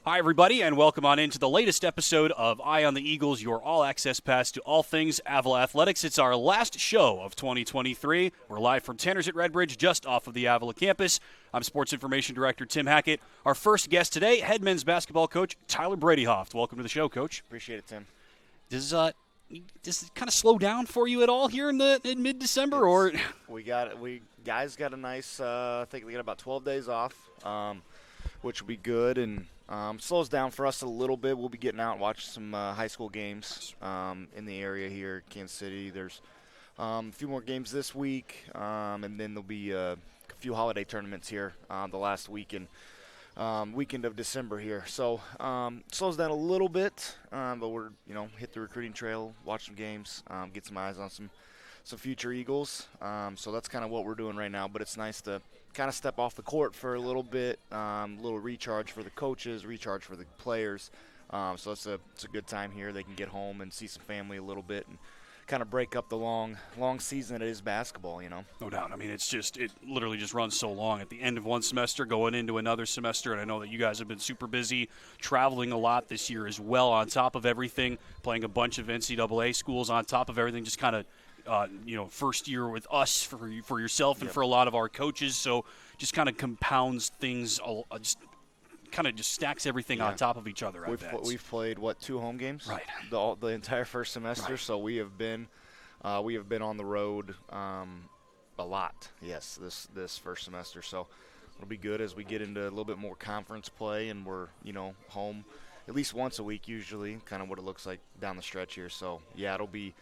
Hi, everybody, and welcome on into the latest episode of Eye on the Eagles, your all-access pass to all things Avila Athletics. It's our last show of 2023. We're live from Tanner's at Redbridge, just off of the Avila campus. I'm Sports Information Director Tim Hackett. Our first guest today, head men's basketball coach Tyler Bredehoeft. Welcome to the show, Coach. Appreciate it, Tim. Does it kind of slow down for you at all here in mid-December, or We guys got a nice. I think we got about 12 days off, which will be good, and slows down for us a little bit. We'll be getting out and watching some high school games in the area here, Kansas City. There's a few more games this week, and then there'll be a few holiday tournaments here the last weekend of December here. So slows down a little bit, but we're hit the recruiting trail, watch some games, get some eyes on some future Eagles. So that's kind of what we're doing right now. But it's nice to kind of step off the court for a little bit, a little recharge for the coaches, recharge for the players. So it's a good time here. They can get home and see some family a little bit and kind of break up the long season that is basketball, No doubt. I mean, it literally just runs so long. At the end of one semester, going into another semester, and I know that you guys have been super busy, traveling a lot this year as well, on top of everything, playing a bunch of NCAA schools on top of everything, just kind of first year with us for yourself and Yep. for a lot of our coaches. So just kind of compounds things, just stacks everything on top of each other. We've played 2 home games, right? The entire first semester. Right. So we have been on the road a lot. Yes, this first semester. So it'll be good as we get into a little bit more conference play, and we're home at least once a week usually. Kind of what it looks like down the stretch here. So yeah, it'll be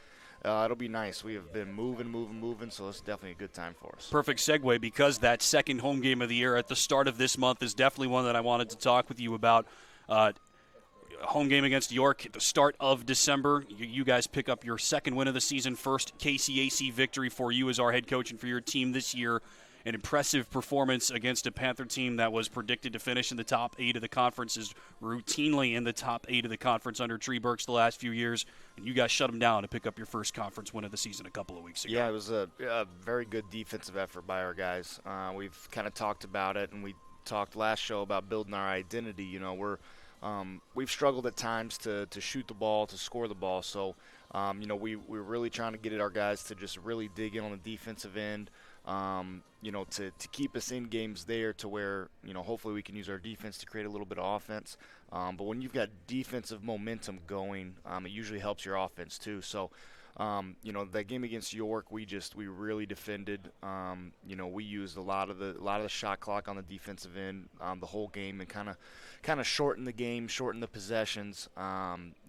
nice. We have been moving, so it's definitely a good time for us. Perfect segue, because that second home game of the year at the start of this month is definitely one that I wanted to talk with you about. Home game against York at the start of December. You guys pick up your second win of the season, first KCAC victory for you as our head coach and for your team this year. An impressive performance against a Panther team that was predicted to finish in the top 8 of the conference, is routinely in the top 8 of the conference under Tree Burks the last few years, and you guys shut them down to pick up your first conference win of the season a couple of weeks ago. Yeah, it was a very good defensive effort by our guys. We've kind of talked about it, and we talked last show about building our identity. We've struggled at times to shoot the ball, to score the ball. So, we're really trying to get our guys to just really dig in on the defensive end. To keep us in games there, to where, hopefully we can use our defense to create a little bit of offense. But when you've got defensive momentum going, it usually helps your offense too. So, that game against York, we really defended. We used a lot of the shot clock on the defensive end the whole game, and kind of shortened the game, shortened the possessions.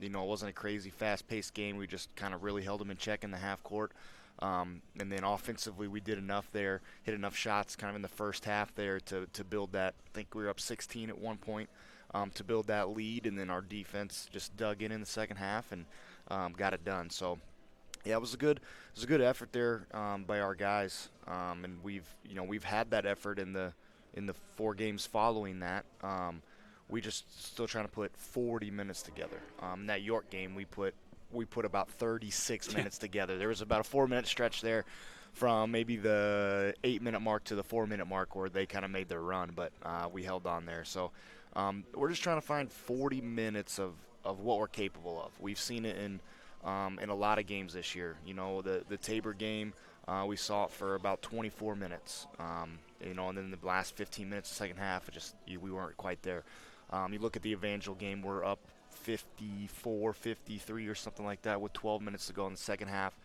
It wasn't a crazy fast-paced game. We just kind of really held them in check in the half court. And then offensively, we did enough there, hit enough shots kind of in the first half there to build that. I think we were up 16 at one point to build that lead, and then our defense just dug in the second half and got it done. So, yeah, it was a good effort there by our guys, and we've had that effort in the 4 games following that. We just still trying to put 40 minutes together. In that York game, we put about 36 minutes together. There was about a 4-minute stretch there from maybe the 8-minute mark to the 4-minute mark where they kind of made their run, but we held on there. So we're just trying to find 40 minutes of what we're capable of. We've seen it in a lot of games this year. The Tabor game, we saw it for about 24 minutes. And then the last 15 minutes, the second half, we weren't quite there. You look at the Evangel game, we're up 54, 53 or something like that with 12 minutes to go in the second half,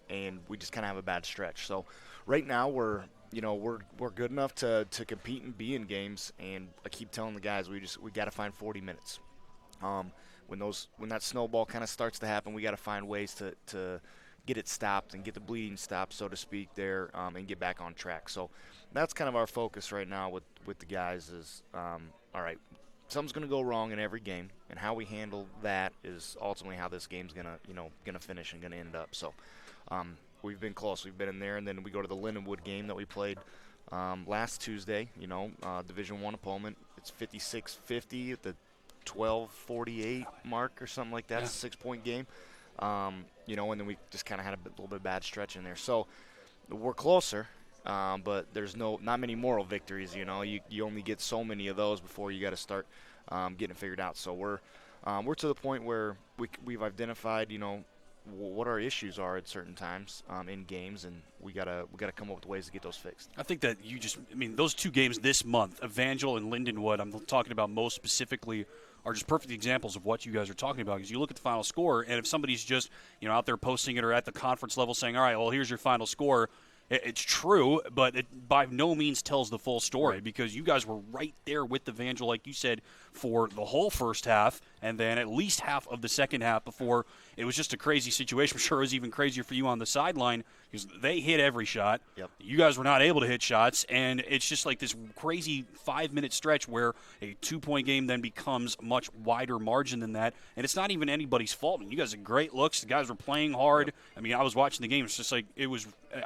and we just kind of have a bad stretch. So right now we're good enough to compete and be in games, and I keep telling the guys we got to find 40 minutes. When that snowball kind of starts to happen, we got to find ways to get it stopped and get the bleeding stopped, so to speak, there, and get back on track. So that's kind of our focus right now with the guys is, all right, something's going to go wrong in every game, and how we handle that is ultimately how this game's going to finish and going to end up. So we've been close. We've been in there, and then we go to the Lindenwood game that we played last Tuesday, Division I opponent. It's 56-50 at the 12:48 mark or something like that. Yeah. It's a 6-point game. And then we just kind of had a little bit of bad stretch in there. So we're closer, but there's not many moral victories. You only get so many of those before you got to start getting it figured out. So we're to the point where we've identified, what our issues are at certain times in games, and we gotta come up with ways to get those fixed. I think that those 2 games this month, Evangel and Lindenwood, I'm talking about most specifically, are just perfect examples of what you guys are talking about. Because you look at the final score, and if somebody's just out there posting it or at the conference level saying, all right, well, here's your final score, it's true, but it by no means tells the full story, Right. because you guys were right there with Evangel, like you said, for the whole first half and then at least half of the second half before it was just a crazy situation. I'm sure it was even crazier for you on the sideline because they hit every shot. Yep. You guys were not able to hit shots, and it's just like this crazy 5-minute stretch where a 2-point game then becomes a much wider margin than that, and it's not even anybody's fault. You guys had great looks. The guys were playing hard. Yep. I mean, I was watching the game. It's just like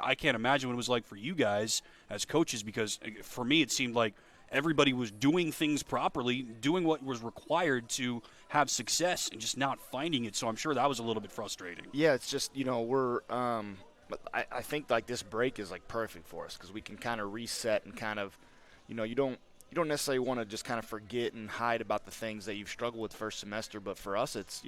I can't imagine what it was like for you guys as coaches, because for me it seemed like everybody was doing things properly, doing what was required to have success, and just not finding it. So I'm sure that was a little bit frustrating. Yeah, it's just we're but I think like this break is like perfect for us because we can kind of reset and kind of you don't necessarily want to just kind of forget and hide about the things that you've struggled with first semester, but for us it's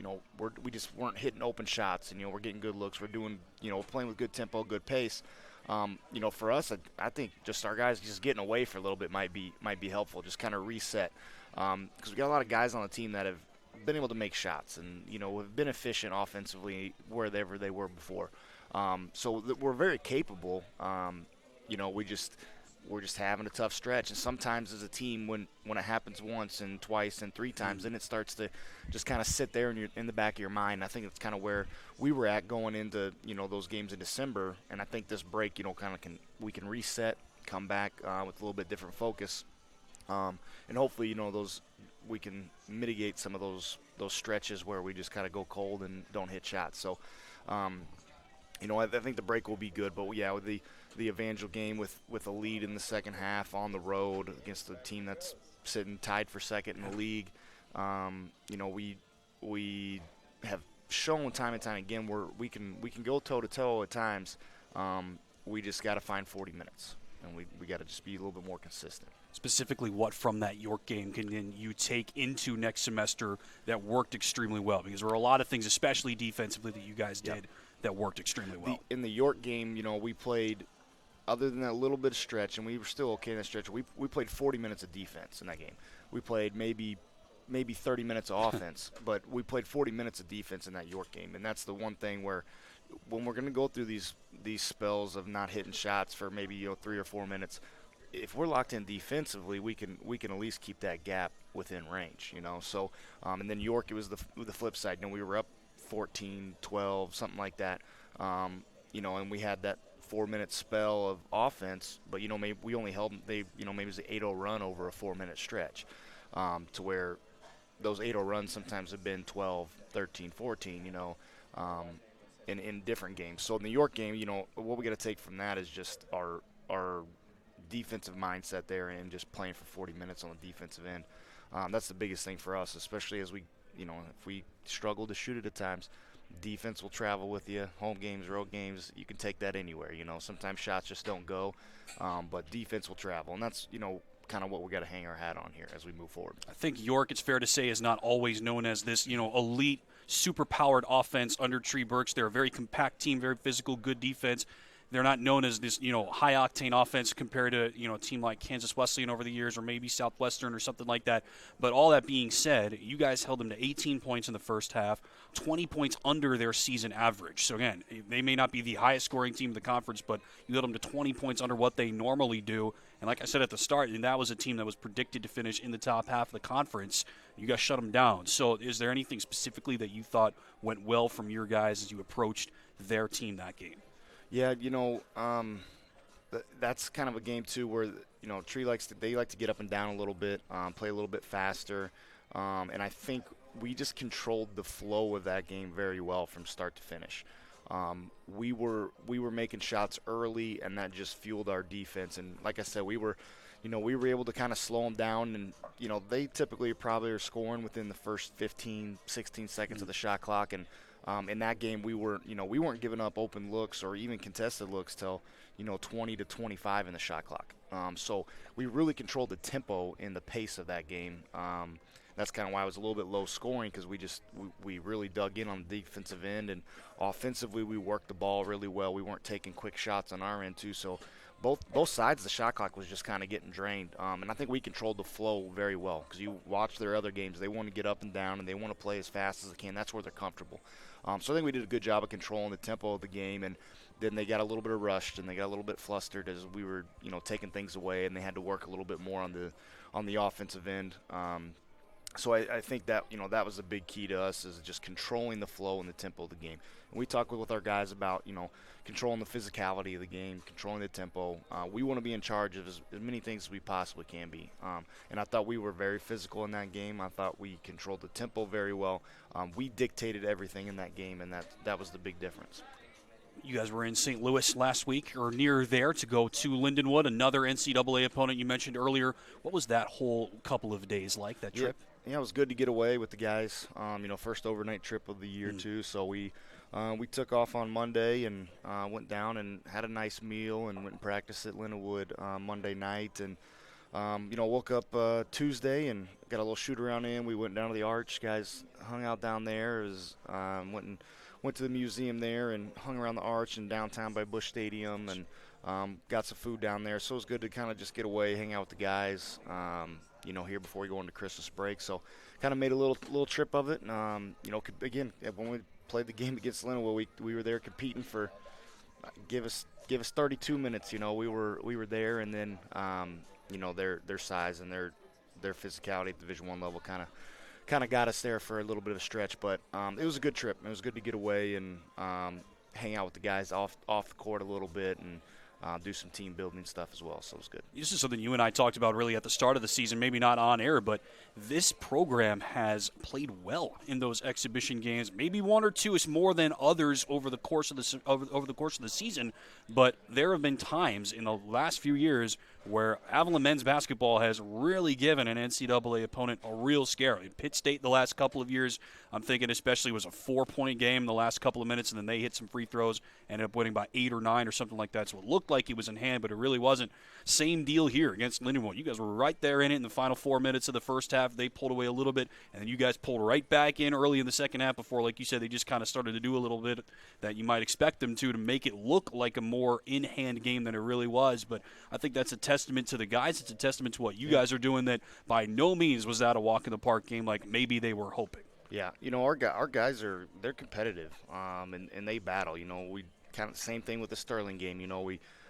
we just weren't hitting open shots, and we're getting good looks, we're doing we're playing with good tempo, good pace. For us, I think just our guys just getting away for a little bit might be helpful, just kind of reset, because we got a lot of guys on the team that have been able to make shots and have been efficient offensively wherever they were before. So we're very capable. We're just having a tough stretch, and sometimes as a team, when it happens once and twice and 3 times, then it starts to just kind of sit there in the back of your mind. I think it's kind of where we were at going into those games in December, and I think this break we can reset, come back with a little bit different focus, and hopefully we can mitigate some of those stretches where we just kind of go cold and don't hit shots. So. I think the break will be good, but yeah, with the Evangel game with a lead in the second half on the road against a team that's sitting tied for second in the league, we have shown time and time again we can go toe to toe at times. We just got to find 40 minutes, and we got to just be a little bit more consistent. Specifically, what from that York game can then you take into next semester that worked extremely well? Because there were a lot of things, especially defensively, that you guys did that worked extremely well. In the York game, we played, other than that little bit of stretch, and we were still okay in that stretch, we played 40 minutes of defense in that game. We played maybe 30 minutes of offense, but we played 40 minutes of defense in that York game. And that's the one thing where when we're going to go through these spells of not hitting shots for maybe 3 or 4 minutes, if we're locked in defensively, we can at least keep that gap within range, So, and then York, it was the flip side. We were up 14-12, something like that, and we had that 4-minute spell of offense, but maybe we only held maybe it was an 8-0 run over a 4-minute stretch, to where those 8-0 runs sometimes have been 12, 13, 14, in different games. So in the York game, what we got to take from that is just our defensive mindset there and just playing for 40 minutes on the defensive end. That's the biggest thing for us, especially as we if we struggle to shoot it at times, defense will travel with you. Home games, road games, you can take that anywhere. Sometimes shots just don't go, but defense will travel, and that's kind of what we got to hang our hat on here as we move forward. I think York, it's fair to say, is not always known as this elite, super-powered offense under Tree Burks. They're a very compact team, very physical, good defense. They're not known as this, high-octane offense compared to, a team like Kansas Wesleyan over the years or maybe Southwestern or something like that. But all that being said, you guys held them to 18 points in the first half, 20 points under their season average. So, again, they may not be the highest-scoring team in the conference, but you held them to 20 points under what they normally do. And like I said at the start, and that was a team that was predicted to finish in the top half of the conference. You guys shut them down. So is there anything specifically that you thought went well from your guys as you approached their team that game? Yeah, that's kind of a game too where Tree like to get up and down a little bit, play a little bit faster, and I think we just controlled the flow of that game very well from start to finish. We were making shots early, and that just fueled our defense. And like I said, we were able to kind of slow them down, and they typically probably are scoring within the first 15, 16 seconds of the shot clock, and in that game, we weren't giving up open looks or even contested looks till 20 to 25 in the shot clock. So we really controlled the tempo and the pace of that game. that's kind of why it was a little bit low scoring, because we really dug in on the defensive end, and offensively we worked the ball really well. We weren't taking quick shots on our end too, so both sides of the shot clock was just kind of getting drained. And I think we controlled the flow very well, because you watch their other games, they want to get up and down and they want to play as fast as they can. That's where they're comfortable. So I think we did a good job of controlling the tempo of the game, and then they got a little bit rushed and they got a little bit flustered as we were, taking things away, and they had to work a little bit more on the offensive end. So I think that, that was a big key to us, is just controlling the flow and the tempo of the game. And we talk with our guys about, controlling the physicality of the game, controlling the tempo. We want to be in charge of as many things as we possibly can be. And I thought we were very physical in that game. I thought we controlled the tempo very well. We dictated everything in that game, and that was the big difference. You guys were in St. Louis last week, or near there, to go to Lindenwood, another NCAA opponent you mentioned earlier. What was that whole couple of days like, that trip? Yeah, it was good to get away with the guys. First overnight trip of the year too. So we took off on Monday and went down and had a nice meal and went and practiced at Lindenwood Monday night, and woke up Tuesday and got a little shoot around in. We went down to the Arch. Guys hung out down there. Went to the museum there and hung around the Arch and downtown by Busch Stadium, and got some food down there. So it was good to kind of just get away, hang out with the guys. Here before we go into Christmas break. So kind of made a little trip of it. And, again, when we played the game against Lindenwood, we were there competing for give us 32 minutes. We were there, and then their size and their physicality at Division I level kind of got us there for a little bit of a stretch. But it was a good trip. It was good to get away and hang out with the guys off the court a little bit, and do some team building stuff as well, so it was good. This is something you and I talked about really at the start of the season, maybe not on air, but this program has played well in those exhibition games. Maybe one or two is more than others over the course of the season, but there have been times in the last few years where Avila men's basketball has really given an NCAA opponent a real scare. Pitt State the last couple of years, I'm thinking especially, was a 4-point game the last couple of minutes, and then they hit some free throws, ended up winning by 8 or 9 or something like that. So it looked like it was in hand, but it really wasn't. Same deal here against Lindenwood. You guys were right there in it in the final 4 minutes of the first half. They pulled away a little bit, and then you guys pulled right back in early in the second half before, like you said, they just kind of started to do a little bit that you might expect them to make it look like a more in-hand game than it really was. But I think that's a testament to the guys. It's a testament to what you guys are doing, that by no means was that a walk-in-the-park game like maybe they were hoping. Yeah, our guys they're competitive, and they battle. We kind of the same thing with the Sterling game.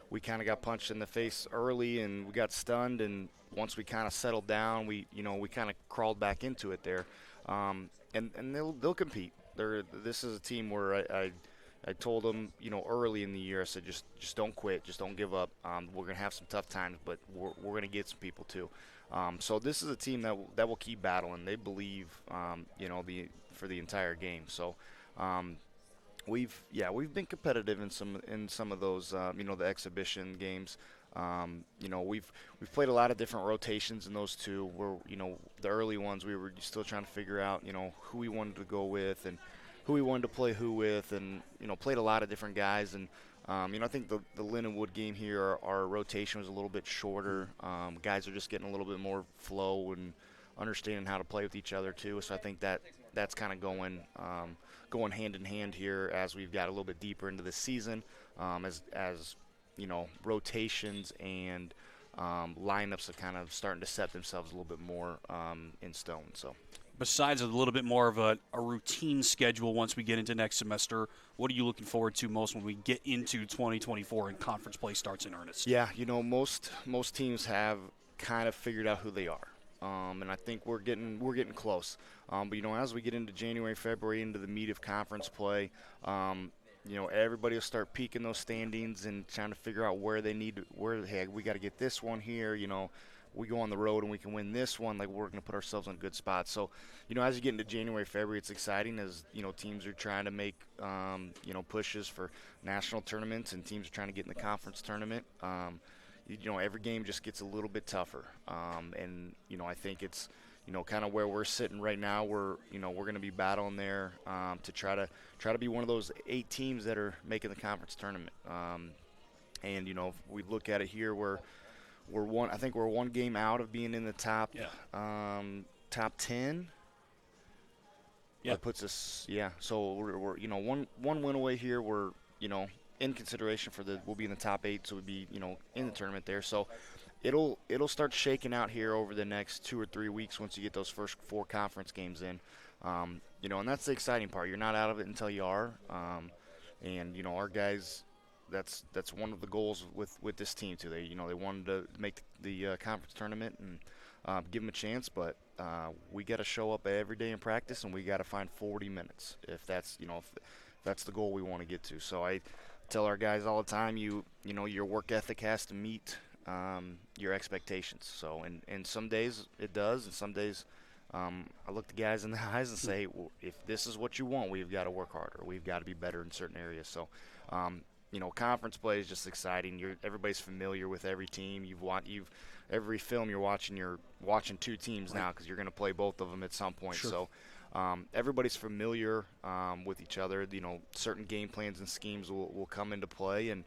We kind of got punched in the face early and we got stunned, and once we kind of settled down, we kind of crawled back into it there, and they'll compete. This is a team where I told them, early in the year, I said, just don't quit, just don't give up. We're gonna have some tough times, but we're gonna get some people too. So this is a team that will keep battling. They believe, for the entire game. So we've been competitive in some of those, the exhibition games. We've played a lot of different rotations in those two. Where the early ones we were still trying to figure out, who we wanted to go with and who we wanted to play who with, and played a lot of different guys. And I think the Lindenwood game here, our rotation was a little bit shorter. Guys are just getting a little bit more flow and understanding how to play with each other too. So I think that's kind of going hand in hand here as we've got a little bit deeper into the season, as rotations and lineups are kind of starting to set themselves a little bit more in stone. So. Besides a little bit more of a routine schedule once we get into next semester, what are you looking forward to most when we get into 2024 and conference play starts in earnest? Yeah, most teams have kind of figured out who they are, and I think we're getting close. But as we get into January, February, into the meat of conference play, everybody will start peeking those standings and trying to figure out where we got to get this one here. We go on the road and we can win this one, like we're going to put ourselves in a good spot. So, as you get into January, February, it's exciting as, teams are trying to make, pushes for national tournaments, and teams are trying to get in the conference tournament. Every game just gets a little bit tougher. And I think it's, kind of where we're sitting right now. We're going to be battling there to try to be one of those 8 teams that are making the conference tournament. And, if we look at it here, we're one game out of being in the top top 10. Yeah. That puts us, yeah. So we're one win away here. We're, in consideration for we'll be in the top 8, so we'd be, in the tournament there. So it'll start shaking out here over the next 2 or 3 weeks once you get those first 4 conference games in. And that's the exciting part. You're not out of it until you are. And our guys, that's one of the goals with this team too. They wanted to make the conference tournament and give them a chance, but we got to show up every day in practice, and we got to find 40 minutes if that's if that's the goal we want to get to. So I tell our guys all the time, your work ethic has to meet your expectations. So and some days it does, and some days I look the guys in the eyes and say, well, if this is what you want, we've got to work harder. We've got to be better in certain areas. So, conference play is just exciting. Everybody's familiar with every team. Every film you're watching 2 teams now because you're going to play both of them at some point. Sure. So everybody's familiar with each other. Certain game plans and schemes will come into play, and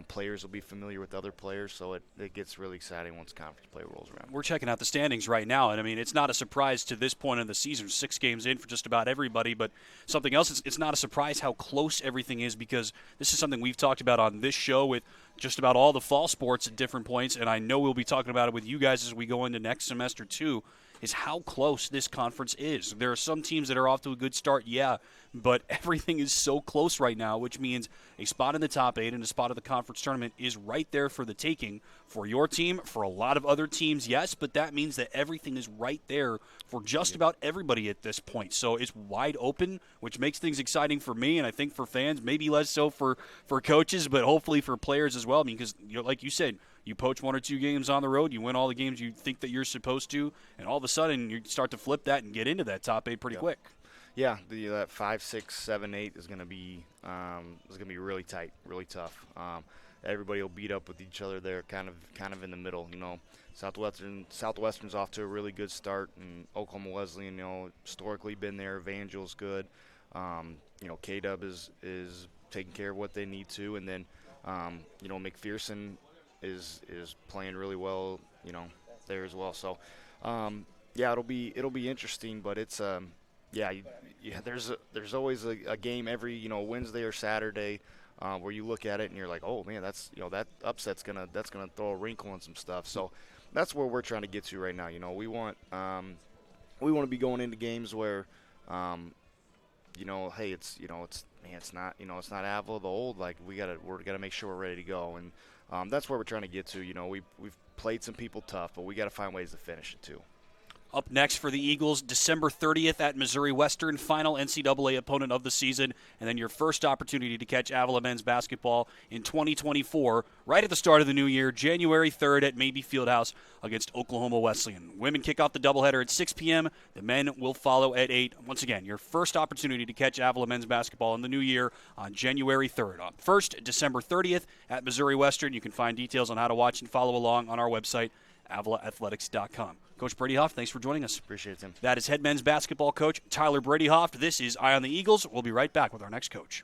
players will be familiar with other players, so it gets really exciting once conference play rolls around. We're checking out the standings right now, and I mean, it's not a surprise to this point in the season. 6 games in for just about everybody, but something else, it's not a surprise how close everything is, because this is something we've talked about on this show with just about all the fall sports at different points, and I know we'll be talking about it with you guys as we go into next semester too, is how close this conference is. There are some teams that are off to a good start, yeah, but everything is so close right now, which means a spot in the top 8 and a spot of the conference tournament is right there for the taking for your team, for a lot of other teams, yes, but that means that everything is right there for just about everybody at this point. So it's wide open, which makes things exciting for me, and I think for fans, maybe less so for coaches, but hopefully for players as well. I mean, because like you said, you poach 1 or 2 games on the road, you win all the games you think that you're supposed to, and all of a sudden you start to flip that and get into that top 8 pretty quick. Yeah, that 5, 6, 7, 8 is going to be really tight, really tough. Everybody will beat up with each other there, kind of in the middle. Southwestern's off to a really good start, and Oklahoma Wesleyan, historically been there. Evangel's good. K-Dub is taking care of what they need to, and then McPherson is playing really well, there as well. So, it'll be interesting, but it's there's always a game every Wednesday or Saturday where you look at it and you're like, oh man, that's that upset's gonna throw a wrinkle in some stuff. So that's where we're trying to get to right now. We want to be going into games where hey, it's not Avila the old, like we're gotta make sure we're ready to go, and that's where we're trying to get to. We've played some people tough, but we got to find ways to finish it too. Up next for the Eagles, December 30th at Missouri Western, final NCAA opponent of the season, and then your first opportunity to catch Avila men's basketball in 2024, right at the start of the new year, January 3rd at Mabee Fieldhouse against Oklahoma Wesleyan. Women kick off the doubleheader at 6 p.m. The men will follow at 8. Once again, your first opportunity to catch Avila men's basketball in the new year on January 3rd. First, December 30th at Missouri Western. You can find details on how to watch and follow along on our website, avilaathletics.com. Coach Bredehoeft, thanks for joining us. Appreciate it, Tim. That is head men's basketball coach Tyler Bredehoeft. This is Eye on the Eagles. We'll be right back with our next coach.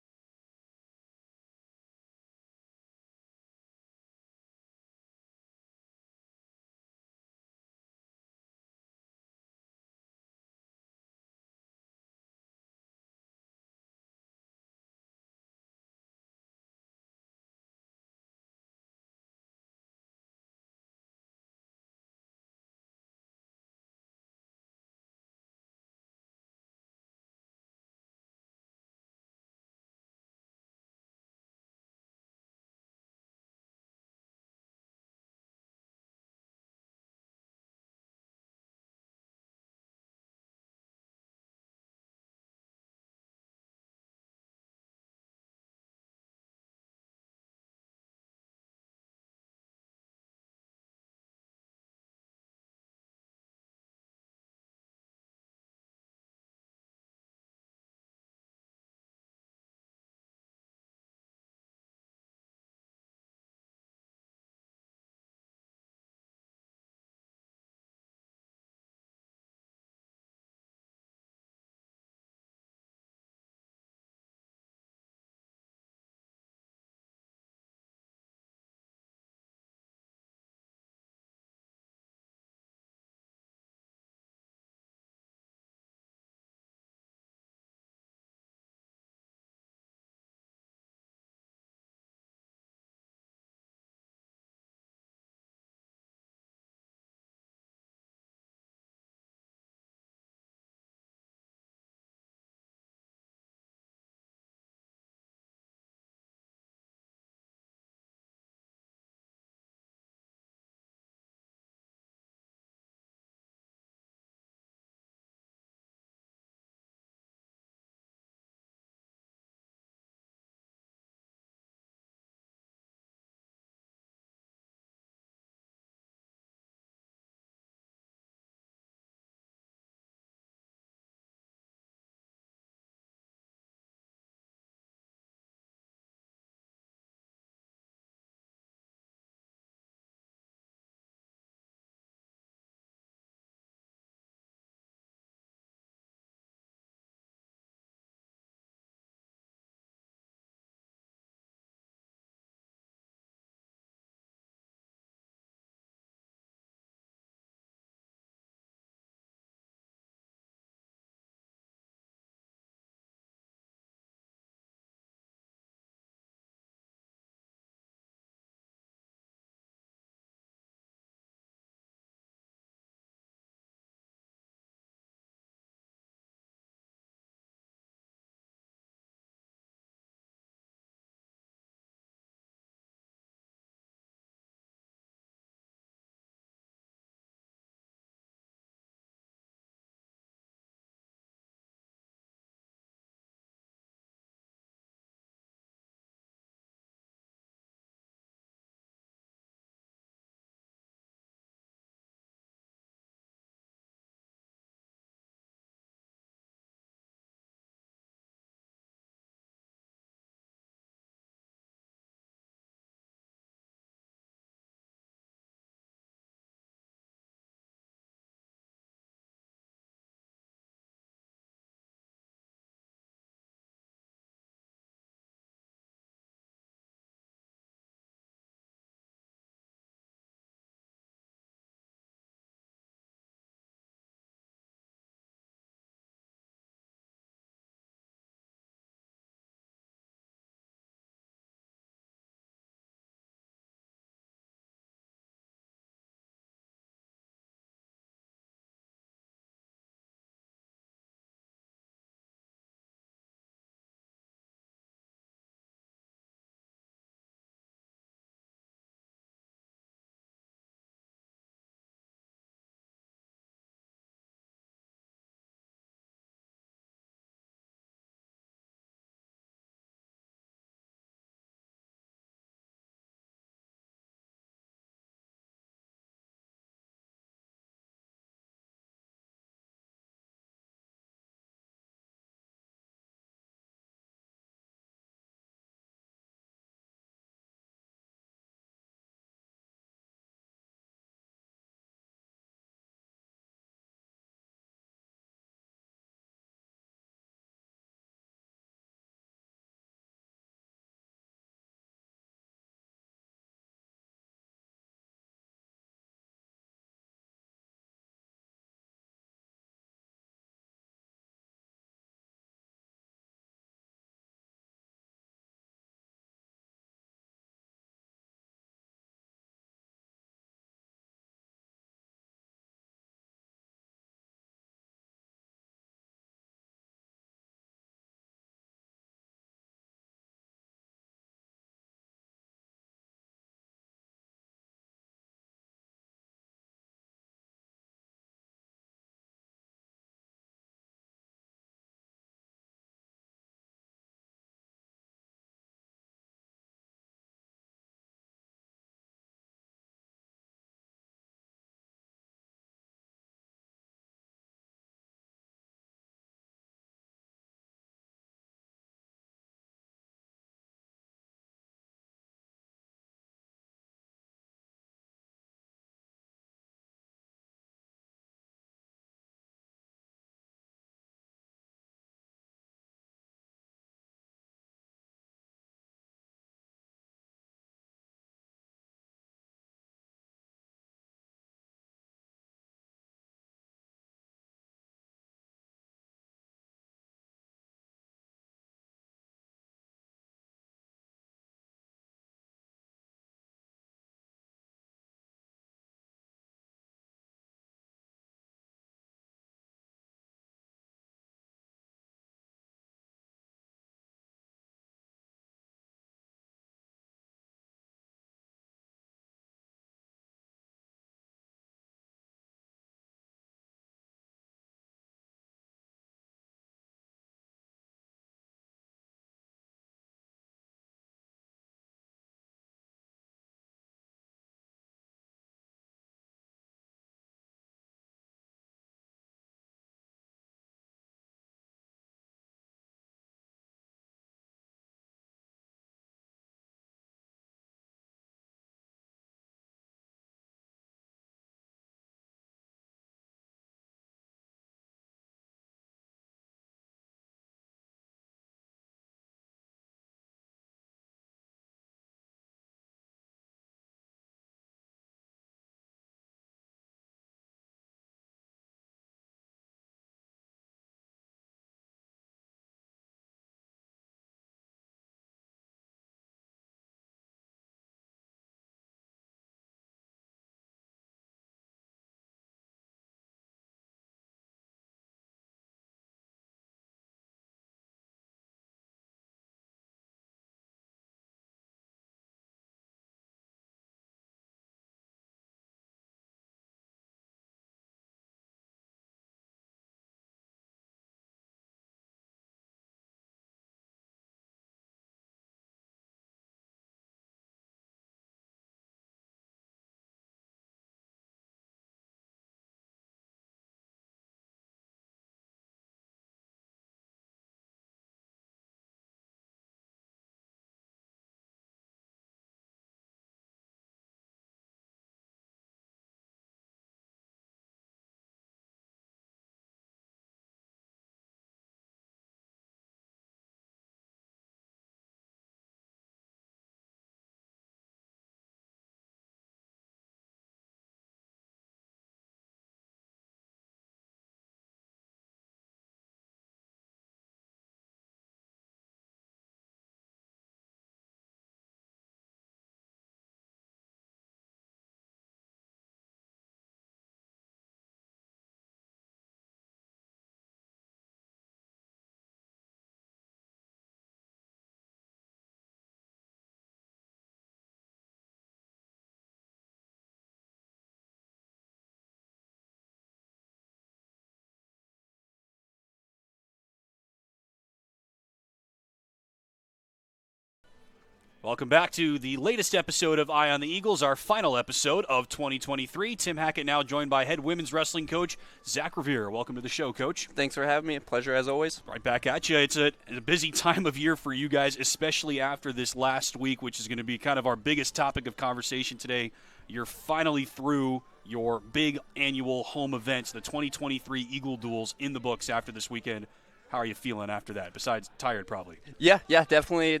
Welcome back to the latest episode of Eye on the Eagles, our final episode of 2023. Tim Hackett now joined by head women's wrestling coach Zach Revier. Welcome to the show, Coach. Thanks for having me. A pleasure as always. Right back at you. It's a busy time of year for you guys, especially after this last week, which is going to be kind of our biggest topic of conversation today. You're finally through your big annual home events, the 2023 Eagle Duels, in the books after this weekend. How are you feeling after that, besides tired probably? Yeah, definitely.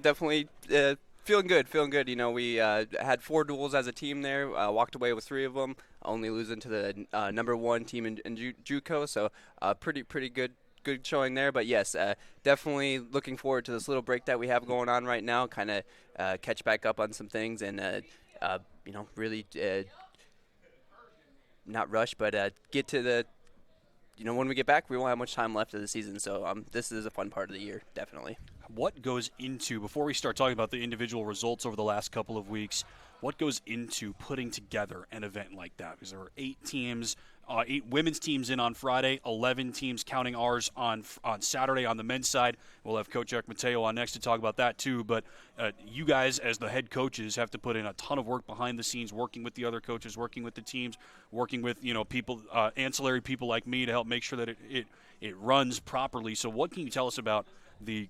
Feeling good. You know, we had 4 duels as a team there, walked away with 3 of them, only losing to the number 1 team in JUCO, so pretty good showing there. But yes, definitely looking forward to this little break that we have going on right now, kind of catch back up on some things and, really not rush, but get to the, when we get back, we won't have much time left of the season, so this is a fun part of the year, definitely. What goes into, before we start talking about the individual results over the last couple of weeks, what goes into putting together an event like that? Because there were 8 teams, 8 women's teams in on Friday, 11 teams counting ours on Saturday on the men's side. We'll have Coach Eric Mateo on next to talk about that too. But you guys, as the head coaches, have to put in a ton of work behind the scenes, working with the other coaches, working with the teams, working with people, ancillary people like me to help make sure that it runs properly. So what can you tell us about the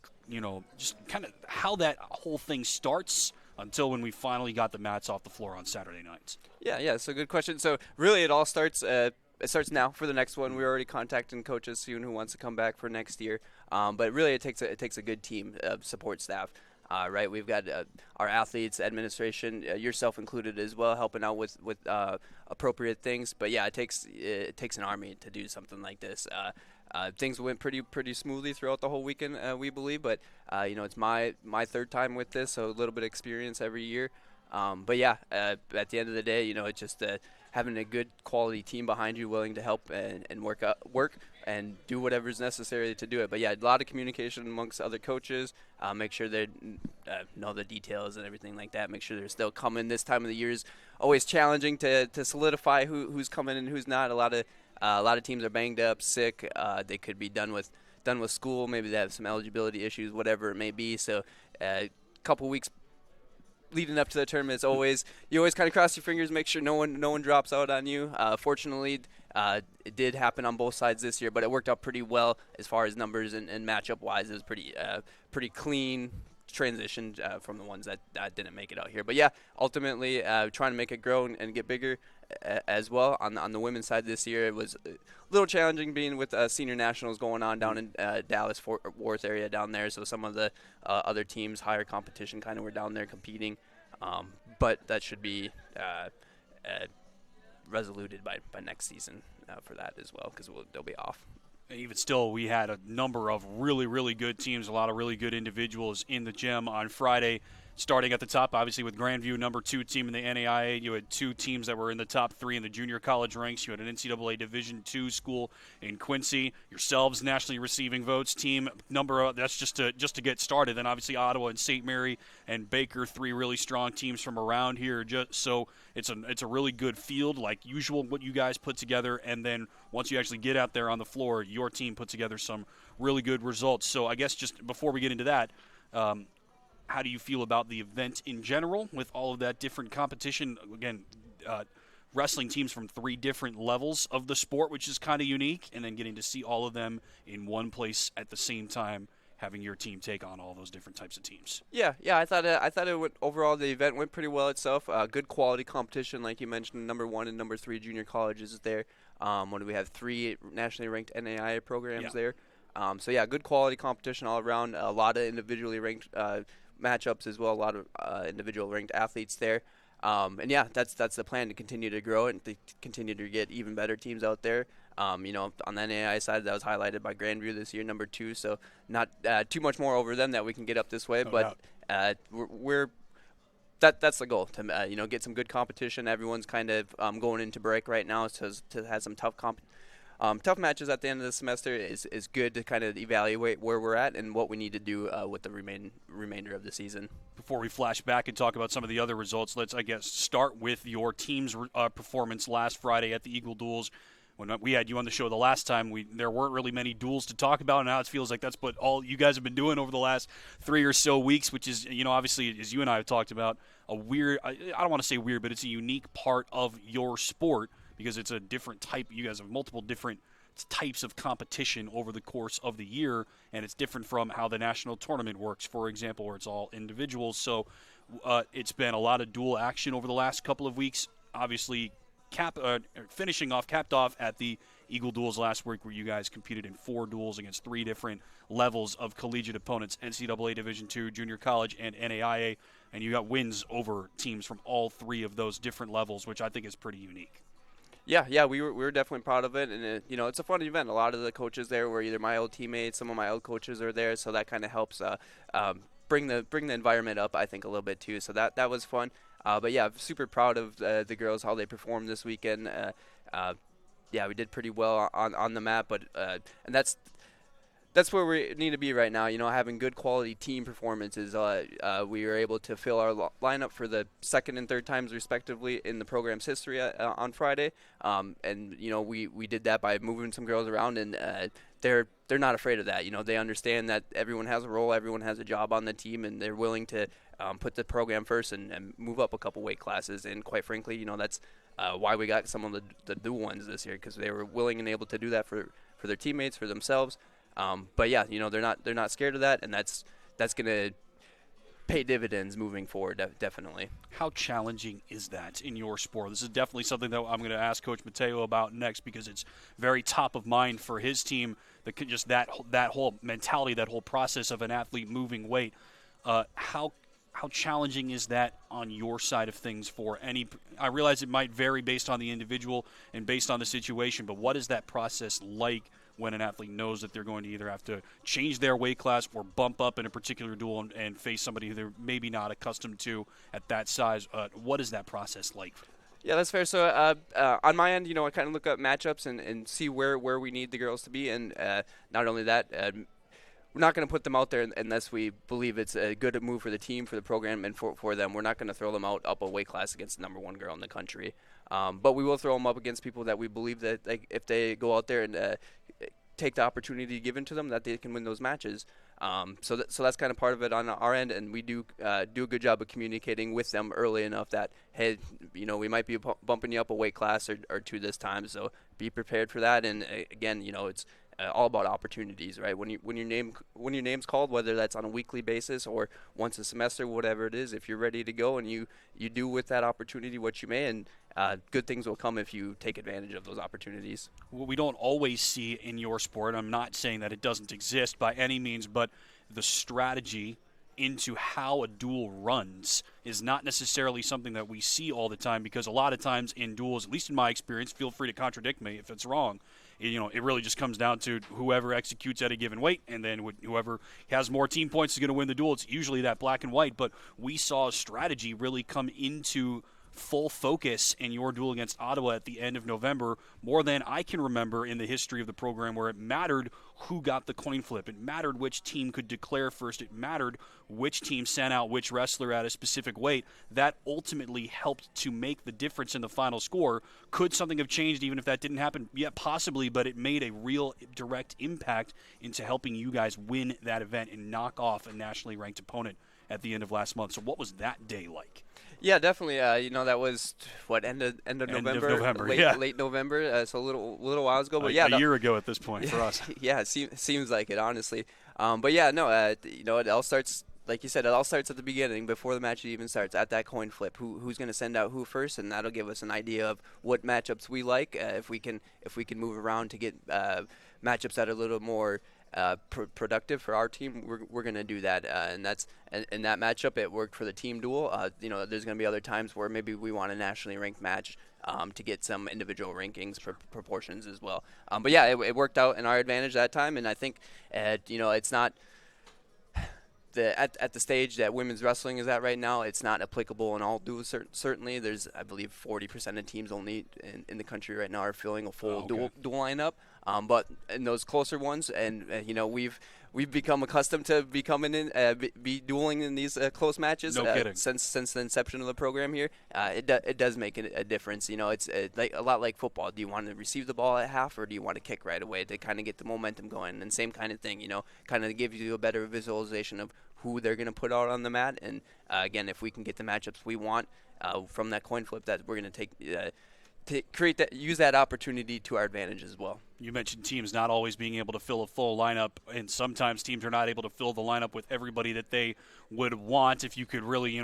just kind of how that whole thing starts until when we finally got the mats off the floor on Saturday nights? Yeah. So good question. So really, it all starts. It starts now for the next one. We're already contacting coaches soon who wants to come back for next year. But really, it takes a good team of support staff. Right, we've got our athletes, administration, yourself included as well, helping out with appropriate things. But yeah, it takes an army to do something like this. Things went pretty smoothly throughout the whole weekend, we believe. But it's my 3rd time with this, so a little bit of experience every year. But yeah, at the end of the day, it's just having a good quality team behind you, willing to help and work and do whatever's necessary to do it. But yeah, a lot of communication amongst other coaches. Make sure they know the details and everything like that. Make sure they're still coming. This time of the year is always challenging to solidify who's coming and who's not. A lot of teams are banged up, sick. They could be done with school. Maybe they have some eligibility issues, whatever it may be. So a couple weeks leading up to the tournament, you always kind of cross your fingers, make sure no one drops out on you. Fortunately, it did happen on both sides this year, but it worked out pretty well as far as numbers and matchup wise. It was pretty clean transition from the ones that didn't make it out here. But yeah, ultimately trying to make it grow and get bigger as well. On the women's side this year, it was a little challenging being with senior nationals going on down in Dallas Fort Worth area down there. So some of the other teams, higher competition, kind of were down there competing. But that should be resoluted by next season for that as well, because they'll be off. Even still, we had a number of really, really good teams, a lot of really good individuals in the gym on Friday. Starting at the top, obviously, with Grandview, number 2 team in the NAIA. You had 2 teams that were in the top 3 in the junior college ranks. You had an NCAA Division II school in Quincy. Yourselves, nationally receiving votes. Team number, that's just to get started. Then, obviously, Ottawa and St. Mary and Baker, 3 really strong teams from around here. So it's a really good field, like usual, what you guys put together. And then once you actually get out there on the floor, your team put together some really good results. So I guess just before we get into that, how do you feel about the event in general with all of that different competition? Again, wrestling teams from 3 different levels of the sport, which is kind of unique, and then getting to see all of them in one place at the same time, having your team take on all those different types of teams. Yeah. I thought it went, overall the event went pretty well itself. Good quality competition, like you mentioned. Number 1 and number 3 junior colleges there. When we have 3 nationally ranked NAIA programs there. So yeah, good quality competition all around. A lot of individually ranked matchups as well. A lot of individual ranked athletes there. And yeah, that's the plan, to continue to grow it and to continue to get even better teams out there. On the NAIA side, that was highlighted by Grandview this year, number 2. So not too much more over them that we can get up this way, but that's the goal, to get some good competition. Everyone's kind of going into break right now, so to have some tough tough matches at the end of the semester is good to kind of evaluate where we're at and what we need to do with the remainder of the season. Before we flash back and talk about some of the other results, let's, I guess, start with your team's performance last Friday at the Eagle Duels. when we had you on the show the last time, there weren't really many duels to talk about. Now it feels like that's what all you guys have been doing over the last 3 or so weeks, which is, obviously, as you and I have talked about, a weird, I don't want to say weird, but it's a unique part of your sport because it's a different type. You guys have multiple different types of competition over the course of the year, and it's different from how the national tournament works, for example, where it's all individuals. So it's been a lot of dual action over the last couple of weeks. Obviously, capped off at the Eagle Duels last week, where you guys competed in 4 duels against 3 different levels of collegiate opponents: NCAA Division II, Junior College, and NAIA, and you got wins over teams from all 3 of those different levels, which I think is pretty unique. Yeah, we were definitely proud of it, and it's a fun event. A lot of the coaches there were either my old teammates, some of my old coaches are there, so that kind of helps bring the environment up, I think, a little bit too. So that was fun. But yeah, super proud of the girls, how they performed this weekend. Yeah, we did pretty well on the mat, but and that's where we need to be right now. Having good quality team performances. We were able to fill our lineup for the second and third times respectively in the program's history on Friday. And we did that by moving some girls around, and they're not afraid of that. They understand that everyone has a role, everyone has a job on the team, and they're willing to put the program first and move up a couple weight classes. And quite frankly, that's why we got some of the dual ones this year, because they were willing and able to do that for their teammates, for themselves. But yeah, they're not scared of that, and that's going to pay dividends moving forward, definitely. How challenging is that in your sport? This is definitely something that I'm going to ask Coach Mateo about next, because it's very top of mind for his team. Just that whole mentality, that whole process of an athlete moving weight. How challenging is that on your side of things for any? I realize it might vary based on the individual and based on the situation, but what is that process like when an athlete knows that they're going to either have to change their weight class or bump up in a particular duel and face somebody who they're maybe not accustomed to at that size? What is that process like? Yeah, that's fair. So on my end, I kind of look up matchups and see where we need the girls to be. And not only that, we're not going to put them out there unless we believe it's a good move for the team, for the program, and for them. We're not going to throw them up a weight class against the number 1 girl in the country. But we will throw them up against people that we believe that if they go out there and take the opportunity given to them, that they can win those matches. So that's kind of part of it on our end, and we do a good job of communicating with them early enough that, hey, we might be bumping you up a weight class or 2 this time, so be prepared for that. And again, it's all about opportunities, right? When your name's called, whether that's on a weekly basis or once a semester, whatever it is, if you're ready to go and you do with that opportunity what you may, and good things will come if you take advantage of those opportunities. What we don't always see in your sport, I'm not saying that it doesn't exist by any means, but the strategy into how a duel runs is not necessarily something that we see all the time, because a lot of times in duels, at least in my experience, feel free to contradict me if it's wrong, it really just comes down to whoever executes at a given weight, and then whoever has more team points is going to win the duel. It's usually that black and white, but we saw strategy really come into full focus in your duel against Ottawa at the end of November, more than I can remember in the history of the program, where it mattered who got the coin flip. It mattered which team could declare first. It mattered which team sent out which wrestler at a specific weight. That ultimately helped to make the difference in the final score. Could something have changed even if that didn't happen? Yeah, possibly, but it made a real direct impact into helping you guys win that event and knock off a nationally ranked opponent at the end of last month. So what was that day like? Yeah, definitely. That was end of November, late November. So a little while ago, but a year ago at this point for us. Yeah, it seems like it, honestly. But yeah, no, it all starts, like you said, it all starts at the beginning before the match even starts, at that coin flip. Who's going to send out who first, and that'll give us an idea of what matchups we like. If we can move around to get matchups that are a little more productive for our team, we're going to do that, and that's in that matchup. It worked for the team duel. There's going to be other times where maybe we want a nationally ranked match to get some individual rankings for proportions as well. But yeah, it worked out in our advantage that time, and I think it's not at the stage that women's wrestling is at right now. It's not applicable in all duels. Certainly, there's, I believe, 40% of teams only in the country right now are filling a full dual lineup. But in those closer ones, and we've we've become accustomed to be dueling in these close matches. No kidding. Since the inception of the program here, it does make a difference. It's like a lot like football. Do you want to receive the ball at half, or do you want to kick right away to kind of get the momentum going? And same kind of thing, kind of gives you a better visualization of who they're going to put out on the mat. And again, if we can get the matchups we want from that coin flip, that we're going to take. To create that, use that opportunity to our advantage as well. You mentioned teams not always being able to fill a full lineup, and sometimes teams are not able to fill the lineup with everybody that they would want. If you could really,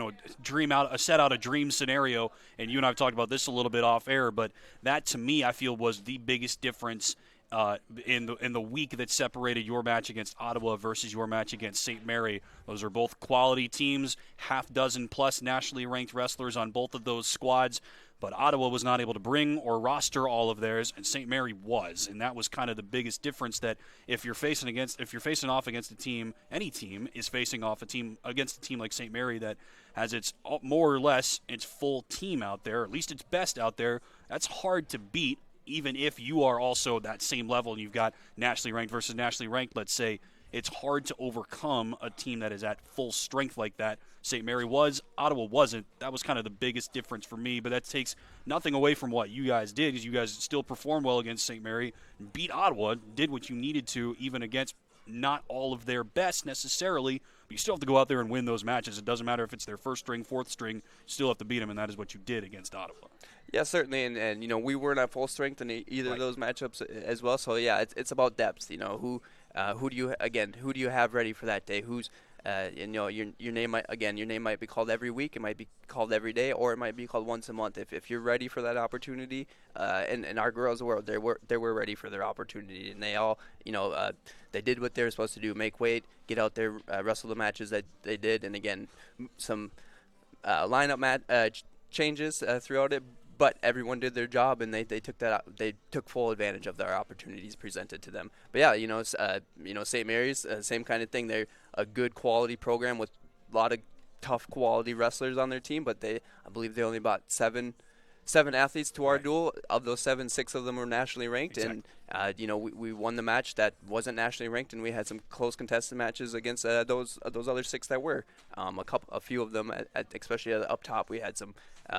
set out a dream scenario, and you and I have talked about this a little bit off air, but that to me, I feel, was the biggest difference in the week that separated your match against Ottawa versus your match against St. Mary. Those are both quality teams, half dozen plus nationally ranked wrestlers on both of those squads. But Ottawa was not able to bring or roster all of theirs, and St. Mary was, and that was kind of the biggest difference. That if you're facing off against a team, any team is facing off against a team like St. Mary that has its more or less its full team out there, at least its best out there. That's hard to beat, even if you are also that same level and you've got nationally ranked versus nationally ranked. Let's say it's hard to overcome a team that is at full strength like that. St. Mary was, Ottawa wasn't. That was kind of the biggest difference for me, but that takes nothing away from what you guys did, because you guys still performed well against St. Mary, beat Ottawa, did what you needed to, even against not all of their best necessarily, but you still have to go out there and win those matches. It doesn't matter if it's their first string, fourth string, you still have to beat them, and that is what you did against Ottawa. Yeah, certainly, and we weren't at full strength in either of those matchups as well. So yeah, it's about depth. Who do you have ready for that day? Who's your name might be called every week, it might be called every day, or it might be called once a month. If you're ready for that opportunity, and our girls were ready for their opportunity, and they all they did what they were supposed to do: make weight, get out there, wrestle the matches that they did, and again some lineup changes throughout it. But everyone did their job, and they took full advantage of their opportunities presented to them. But yeah, St. Mary's, same kind of thing. They're a good quality program with a lot of tough quality wrestlers on their team. But I believe they only brought seven athletes to our duel. Of those 7, 6 of them were nationally ranked. Exactly. And we won the match that wasn't nationally ranked, and we had some close contested matches against those other 6 that were. A few of them, especially up top, we had some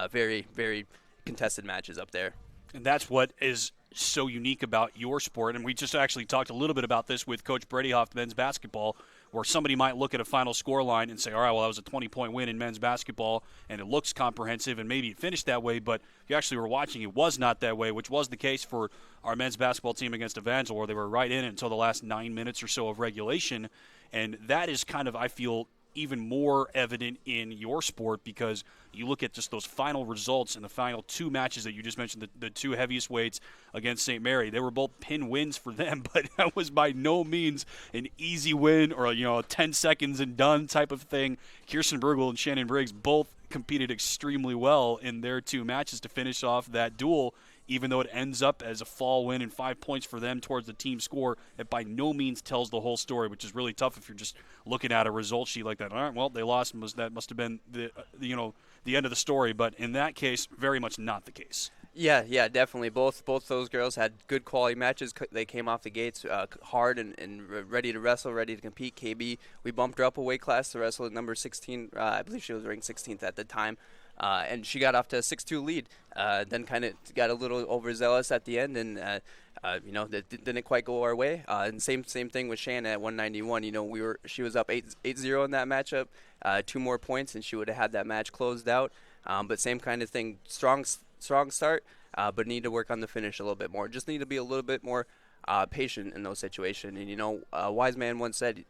very, very contested matches up there. And that's what is so unique about your sport. And we just actually talked a little bit about this with Coach Bredehoeft men's basketball, where somebody might look at a final score line and say, all right, well, that was a 20-point win in men's basketball, and it looks comprehensive, and maybe it finished that way, but if you actually were watching, it was not that way, which was the case for our men's basketball team against Evangel, where they were right in it until the last 9 minutes or so of regulation. And that is kind of, I feel, even more evident in your sport, because you look at just those final results in the final 2 matches that you just mentioned, the 2 heaviest weights against St. Mary. They were both pin wins for them, but that was by no means an easy win or a 10 seconds and done type of thing. Kirsten Bergel and Shannon Briggs both competed extremely well in their 2 matches to finish off that duel. Even though it ends up as a fall win and 5 points for them towards the team score, it by no means tells the whole story, which is really tough if you're just looking at a result sheet like that. All right, well, they lost. That must have been the end of the story. But in that case, very much not the case. Yeah, definitely. Both those girls had good quality matches. They came off the gates hard and ready to wrestle, ready to compete. KB, we bumped her up a weight class to wrestle at number 16. I believe she was ranked 16th at the time. And she got off to a 6-2 lead, then kind of got a little overzealous at the end, and that didn't quite go our way. And same thing with Shannon at 191. She was up 8-0 in that matchup, 2 more points, and she would have had that match closed out. But same kind of thing, strong start, but need to work on the finish a little bit more. Just need to be a little bit more patient in those situations. And a wise man once said,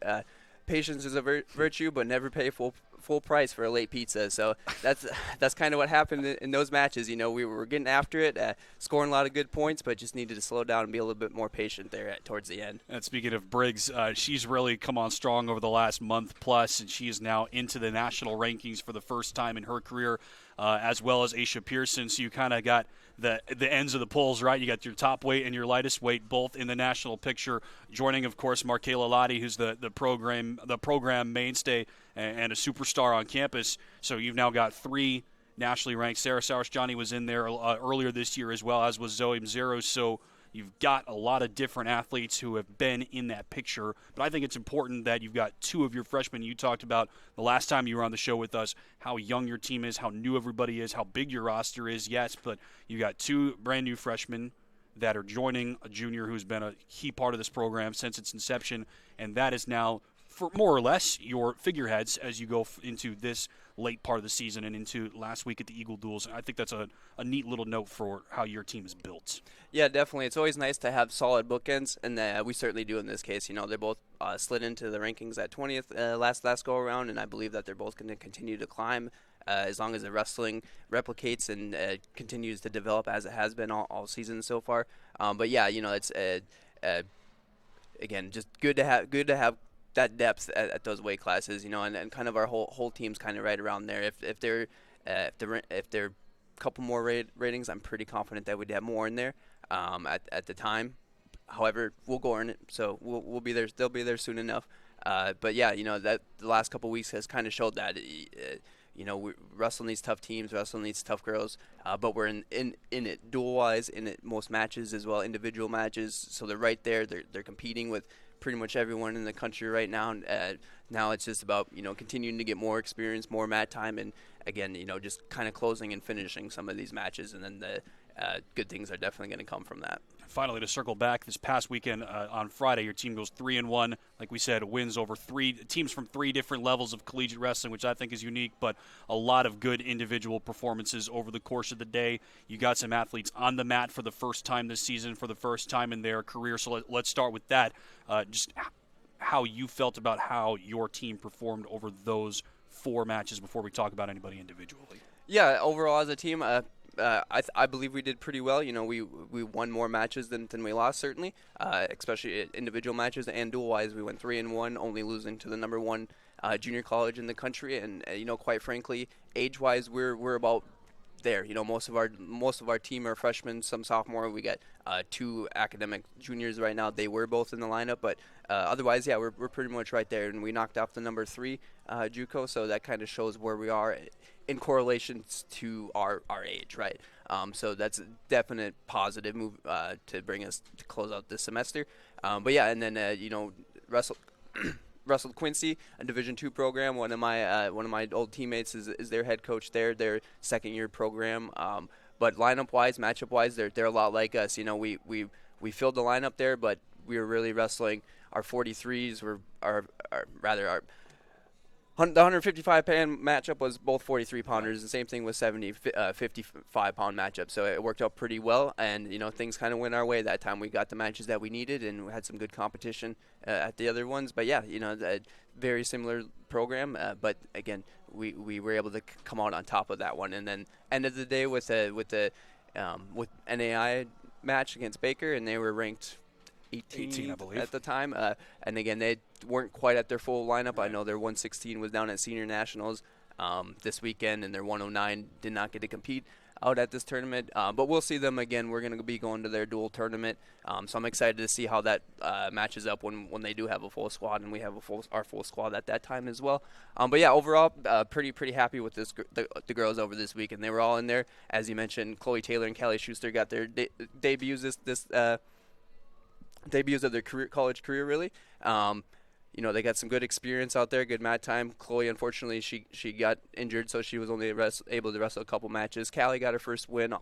patience is a virtue, but never pay full price for a late pizza. So that's kind of what happened in those matches. We were getting after it, scoring a lot of good points, but just needed to slow down and be a little bit more patient there towards the end. And speaking of Briggs, she's really come on strong over the last month plus, and she is now into the national rankings for the first time in her career, as well as Aisha Pearson. So you kind of got the ends of the polls, right? You got your top weight and your lightest weight both in the national picture, joining, of course, Markayla Lottie, who's the program mainstay and a superstar on campus. So you've now got 3 nationally ranked. Sarah Sowers-Johnny was in there earlier this year as well, as was Zoe Mazeros. So You've got a lot of different athletes who have been in that picture, but I think it's important that you've got two of your freshmen. You talked about the last time you were on the show with us, how young your team is, how new everybody is, how big your roster is, yes, but you got two brand new freshmen that are joining a junior who's been a key part of this program since its inception, and that is now, for more or less, your figureheads as you go into this late part of the season and into last week at the Eagle Duels. I think that's a neat little note for how your team is built. Yeah, definitely. It's always nice to have solid bookends, and we certainly do in this case. They both slid into the rankings at 20th last go around, and I believe that they're both going to continue to climb as long as the wrestling replicates and continues to develop as it has been all season so far. But yeah, it's again just good to have that depth at those weight classes, and kind of our whole team's kind of right around there. If they're a couple more ratings, I'm pretty confident that we'd have more in there at the time. However, we'll go earn it, so we'll be there. They'll be there soon enough. But yeah, that the last couple weeks has kind of showed that. We wrestle needs tough teams, wrestle needs tough girls, but we're in it dual-wise, in it most matches as well, individual matches. So they're right there. They're competing with pretty much everyone in the country right now. Now it's just about continuing to get more experience, more mat time, and again just kind of closing and finishing some of these matches, and then the good things are definitely going to come from that. Finally, to circle back, this past weekend on Friday, your team goes 3-1. Like we said, wins over three teams from three different levels of collegiate wrestling, which I think is unique, but a lot of good individual performances over the course of the day. You got some athletes on the mat for the first time this season, for the first time in their career. So let's start with that. Just how you felt about how your team performed over those four matches before we talk about anybody individually. Yeah, overall as a team, I believe we did pretty well. We won more matches than we lost, certainly, especially individual matches, and dual-wise we went 3-1, only losing to the number one junior college in the country. And quite frankly, age-wise, we're about there. Most of our team are freshmen, some sophomore. We got two academic juniors right now. They were both in the lineup, but otherwise, yeah, we're pretty much right there. And we knocked off the number 3 JUCO, so that kind of shows where we are in correlation to our age, right? So that's a definite positive move to bring us to close out this semester. But yeah, and then wrestled Quincy, a Division II program. One of my old teammates is their head coach there. Their second-year program. But lineup-wise, matchup-wise, they're a lot like us. We filled the lineup there, but we were really wrestling. Our 43s were the 155-pound matchup was both 43-pounders. The same thing with 55-pound matchup. So it worked out pretty well, and things kind of went our way that time. We got the matches that we needed, and we had some good competition at the other ones. But yeah, a very similar program. But again, we were able to come out on top of that one. And then end of the day with NAI match against Baker, and they were ranked 18 I believe, at the time. And again, they weren't quite at their full lineup. Right. I know their 116 was down at Senior Nationals this weekend, and their 109 did not get to compete out at this tournament. But we'll see them again. We're going to be going to their dual tournament. So I'm excited to see how that matches up when they do have a full squad, and we have our full squad at that time as well. But yeah, overall, pretty happy with the girls over this week, and they were all in there. As you mentioned, Chloe Taylor and Callie Schuster got their debuts debuts of their college career, really. They got some good experience out there, good mat time. Chloe, unfortunately, she got injured, so she was only able to wrestle a couple matches. Callie got her first win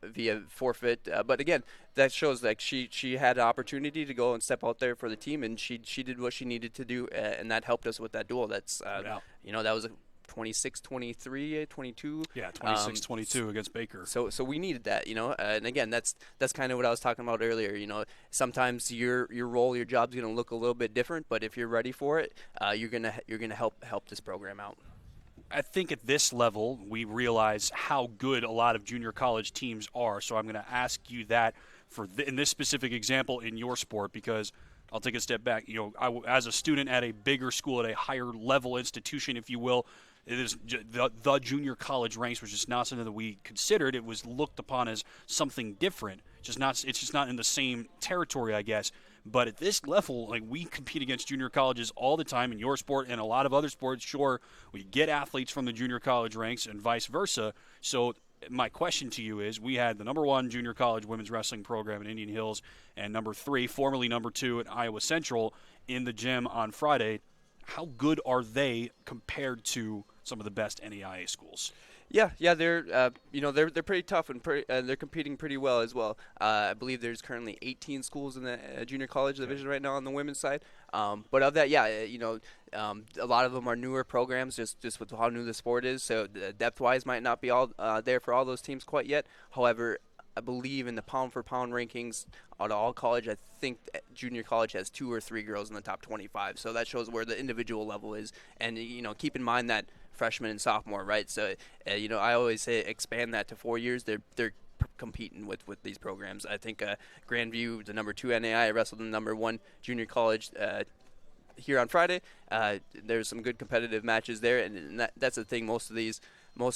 via forfeit. But again, that shows like she had an opportunity to go and step out there for the team, and she did what she needed to do, and that helped us with that duel. That's that was a 26-23, 22. Yeah, 26-22 against Baker. So we needed that, and again, that's kind of what I was talking about earlier. Sometimes your role, your job's going to look a little bit different, but if you're ready for it, you're gonna help this program out. I think at this level, we realize how good a lot of junior college teams are. So I'm going to ask you that in this specific example in your sport, because I'll take a step back. As a student at a bigger school, at a higher level institution, if you will, it is the junior college ranks was just not something that we considered. It was looked upon as something different. It's just not in the same territory, I guess. But at this level, like, we compete against junior colleges all the time in your sport and a lot of other sports. Sure, we get athletes from the junior college ranks and vice versa. So my question to you is, we had the number 1 junior college women's wrestling program in Indian Hills and number 3, formerly number 2 at Iowa Central in the gym on Friday. How good are they compared to some of the best NAIA schools? Yeah, they're they're pretty tough and they're competing pretty well as well. I believe there's currently 18 schools in the junior college division right now on the women's side. But of that, a lot of them are newer programs, just with how new the sport is. So depth-wise, might not be all there for all those teams quite yet. However, I believe in the pound-for-pound rankings out of all college, I think junior college has 2 or 3 girls in the top 25. So that shows where the individual level is. And keep in mind that freshman and sophomore, right? So I always say expand that to 4 years. They're competing with these programs. I think Grandview, the number 2 NAI, wrestled in the number 1 junior college here on Friday. There's some good competitive matches there, and that's the thing. Most of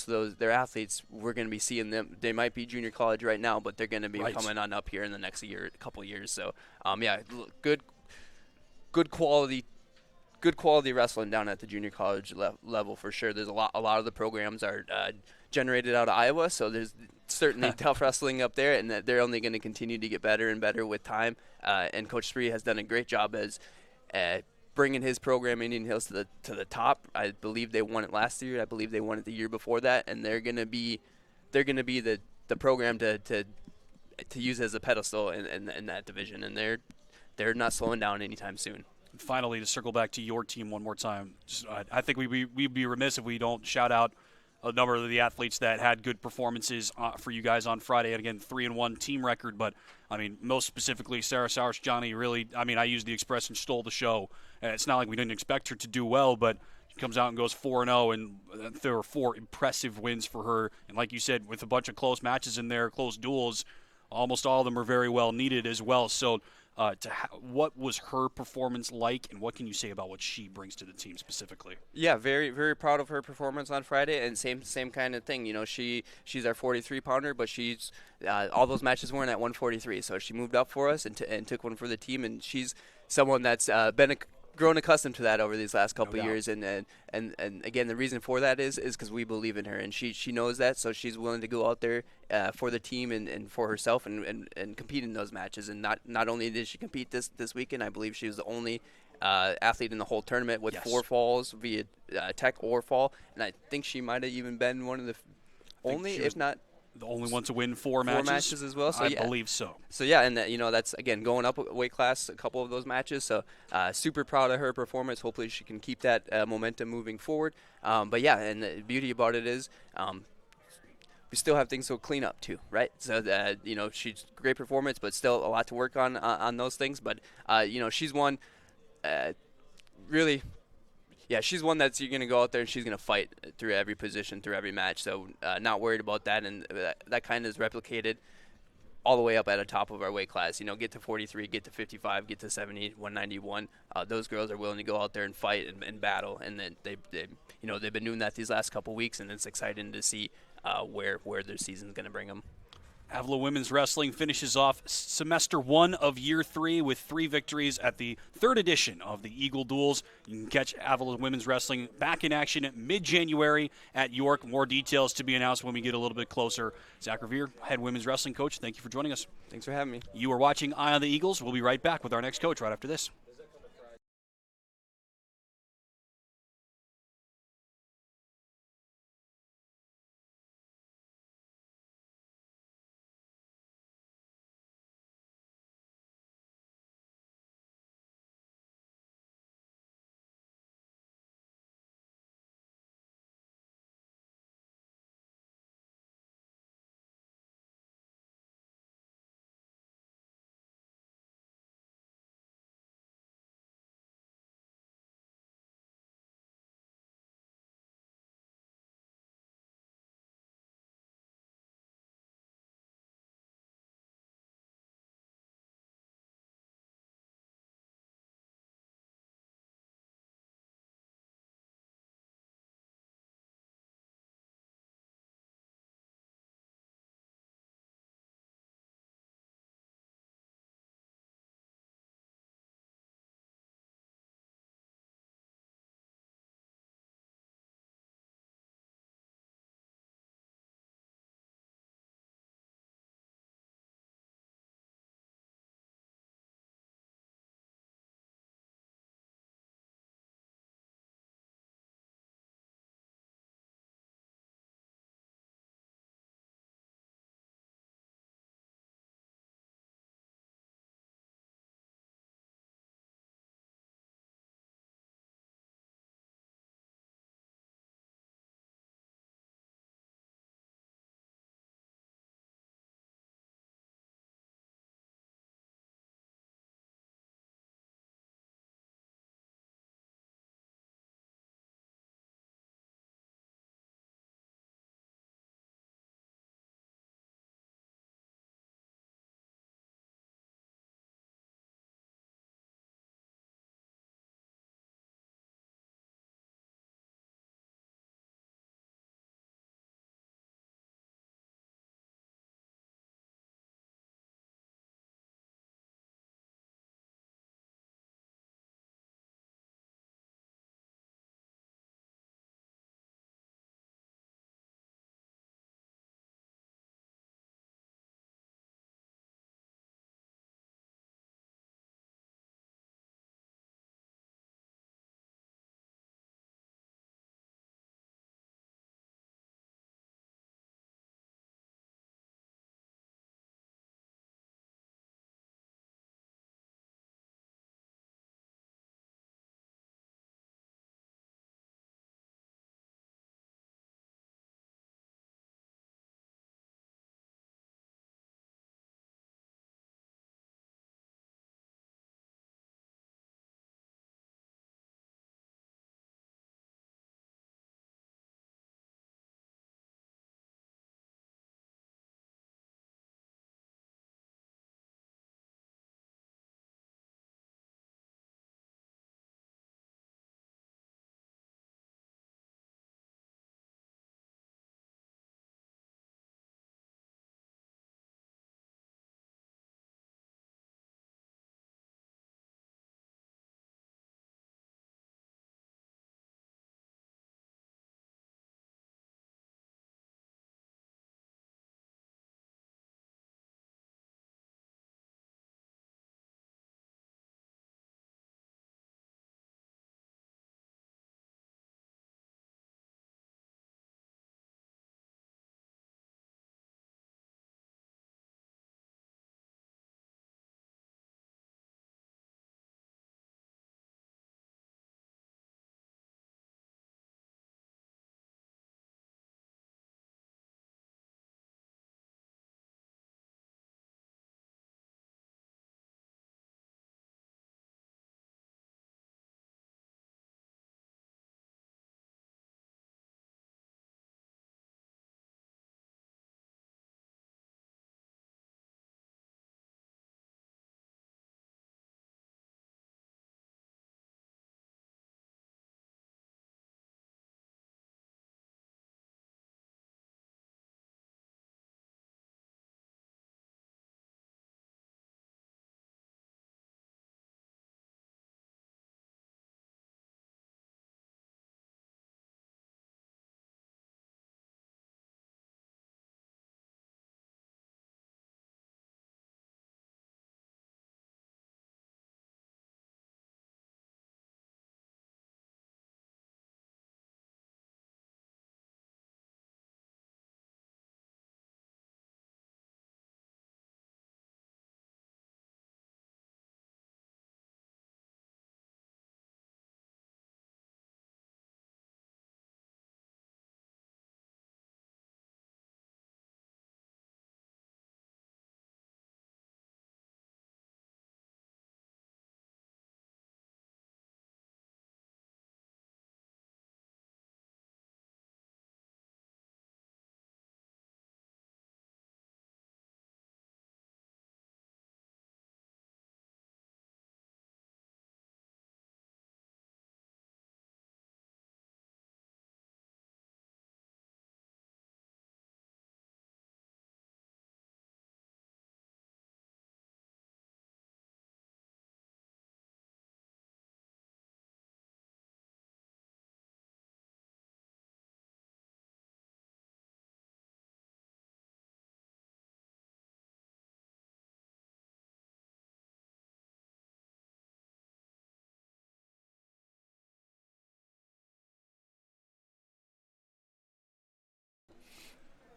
those their athletes, we're going to be seeing them. They might be junior college right now, but they're going to be coming on up here in the next couple years. So good quality wrestling down at the junior college level for sure. There's a lot of the programs are generated out of Iowa, so there's certainly tough wrestling up there, and that they're only going to continue to get better and better with time. And Coach Spree has done a great job as bringing his program Indian Hills to the top. I believe they won it last year. I believe they won it the year before that, and they're going to be the program to use as a pedestal in that division, and they're not slowing down anytime soon. Finally, to circle back to your team one more time, I think we'd be remiss if we don't shout out a number of the athletes that had good performances for you guys on Friday. And again, 3-1 team record, but I mean, most specifically, Sarah Sauers-Johnny really, I used the expression stole the show. And it's not like we didn't expect her to do well, but she comes out and goes 4-0, and there were 4 impressive wins for her. And like you said, with a bunch of close matches in there, close duels, almost all of them are very well needed as well. So what was her performance like, and what can you say about what she brings to the team specifically? Yeah, very, very proud of her performance on Friday, and same kind of thing. She's our 43-pounder, but she's all those matches weren't at 143, so she moved up for us and took one for the team, and she's someone that's grown accustomed to that over these last couple of years, and again, the reason for that is because we believe in her, and she knows that, so she's willing to go out there for the team and for herself and compete in those matches. And not only did she compete this weekend, I believe she was the only athlete in the whole tournament with 4 falls via tech or fall, and I think she might have even been one of the only, if not the only one to win 4 matches as well. So I believe so. So yeah, and that's again going up a weight class, a couple of those matches. So super proud of her performance. Hopefully she can keep that momentum moving forward. But yeah, and the beauty about it is we still have things to clean up too, right? So she's great performance, but still a lot to work on those things. But she's one really. Yeah, she's one that's you're going to go out there and she's going to fight through every position, through every match. So not worried about that. And that kind of is replicated all the way up at the top of our weight class. Get to 43, get to 55, get to 70, 191. Those girls are willing to go out there and fight and battle. And then they've been doing that these last couple weeks, and it's exciting to see where their season's going to bring them. Avila Women's Wrestling finishes off semester 1 of year 3 with 3 victories at the 3rd edition of the Eagle Duels. You can catch Avila Women's Wrestling back in action mid-January at York. More details to be announced when we get a little bit closer. Zach Revier, head women's wrestling coach, thank you for joining us. Thanks for having me. You are watching Eye on the Eagles. We'll be right back with our next coach right after this.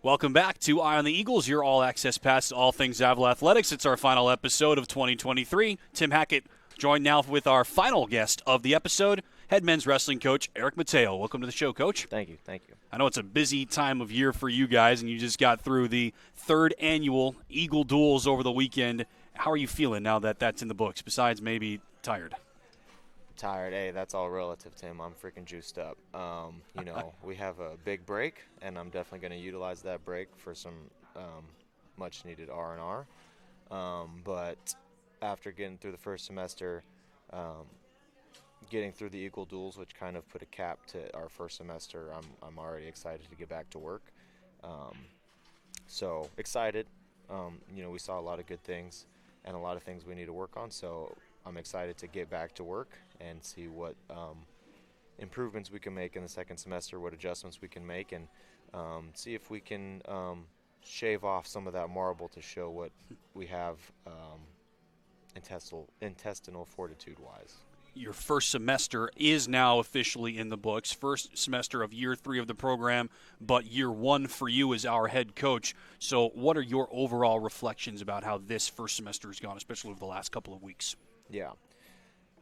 Welcome back to Eye on the Eagles, your all-access pass to all things Avila Athletics. It's our final episode of 2023. Tim Hackett joined now with our final guest of the episode, head men's wrestling coach Eric Mateo. Welcome to the show, Coach. Thank you. I know it's a busy time of year for you guys, and you just got through the third annual Eagle Duels over the weekend. How are you feeling now that that's in the books, besides maybe tired? Tired. Hey, that's all relative, Tim. I'm freaking juiced up. We have a big break, and I'm definitely going to utilize that break for some much-needed R&R. But after getting through the first semester, getting through the Eagle Duels, which kind of put a cap to our first semester, I'm already excited to get back to work. So excited. We saw a lot of good things and a lot of things we need to work on. So I'm excited to get back to work and see what improvements we can make in the second semester, what adjustments we can make, and see if we can shave off some of that marble to show what we have intestinal fortitude-wise. Your first semester is now officially in the books. First semester of year 3 of the program, but year 1 for you as our head coach. So what are your overall reflections about how this first semester has gone, especially over the last couple of weeks? Yeah.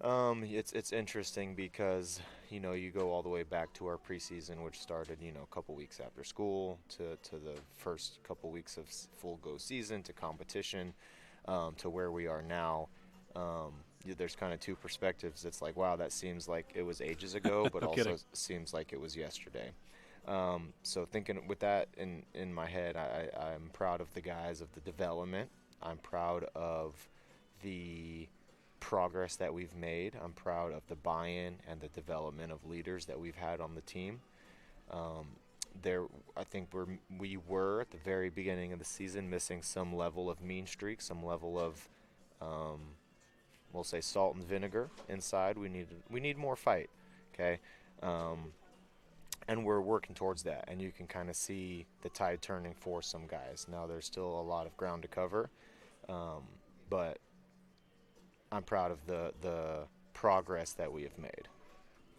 It's interesting because, you go all the way back to our preseason, which started, a couple weeks after school to the first couple weeks of full go season to competition to where we are now. There's kind of two perspectives. It's like, wow, that seems like it was ages ago, but also seems like it was yesterday. So thinking with that in my head, I'm proud of the guys, of the development. I'm proud of the progress that we've made. I'm proud of the buy-in and the development of leaders that we've had on the team. I think we were at the very beginning of the season missing some level of mean streak, some level of we'll say salt and vinegar inside. We need more fight, okay? And we're working towards that, and you can kind of see the tide turning for some guys. Now there's still a lot of ground to cover, but I'm proud of the progress that we have made.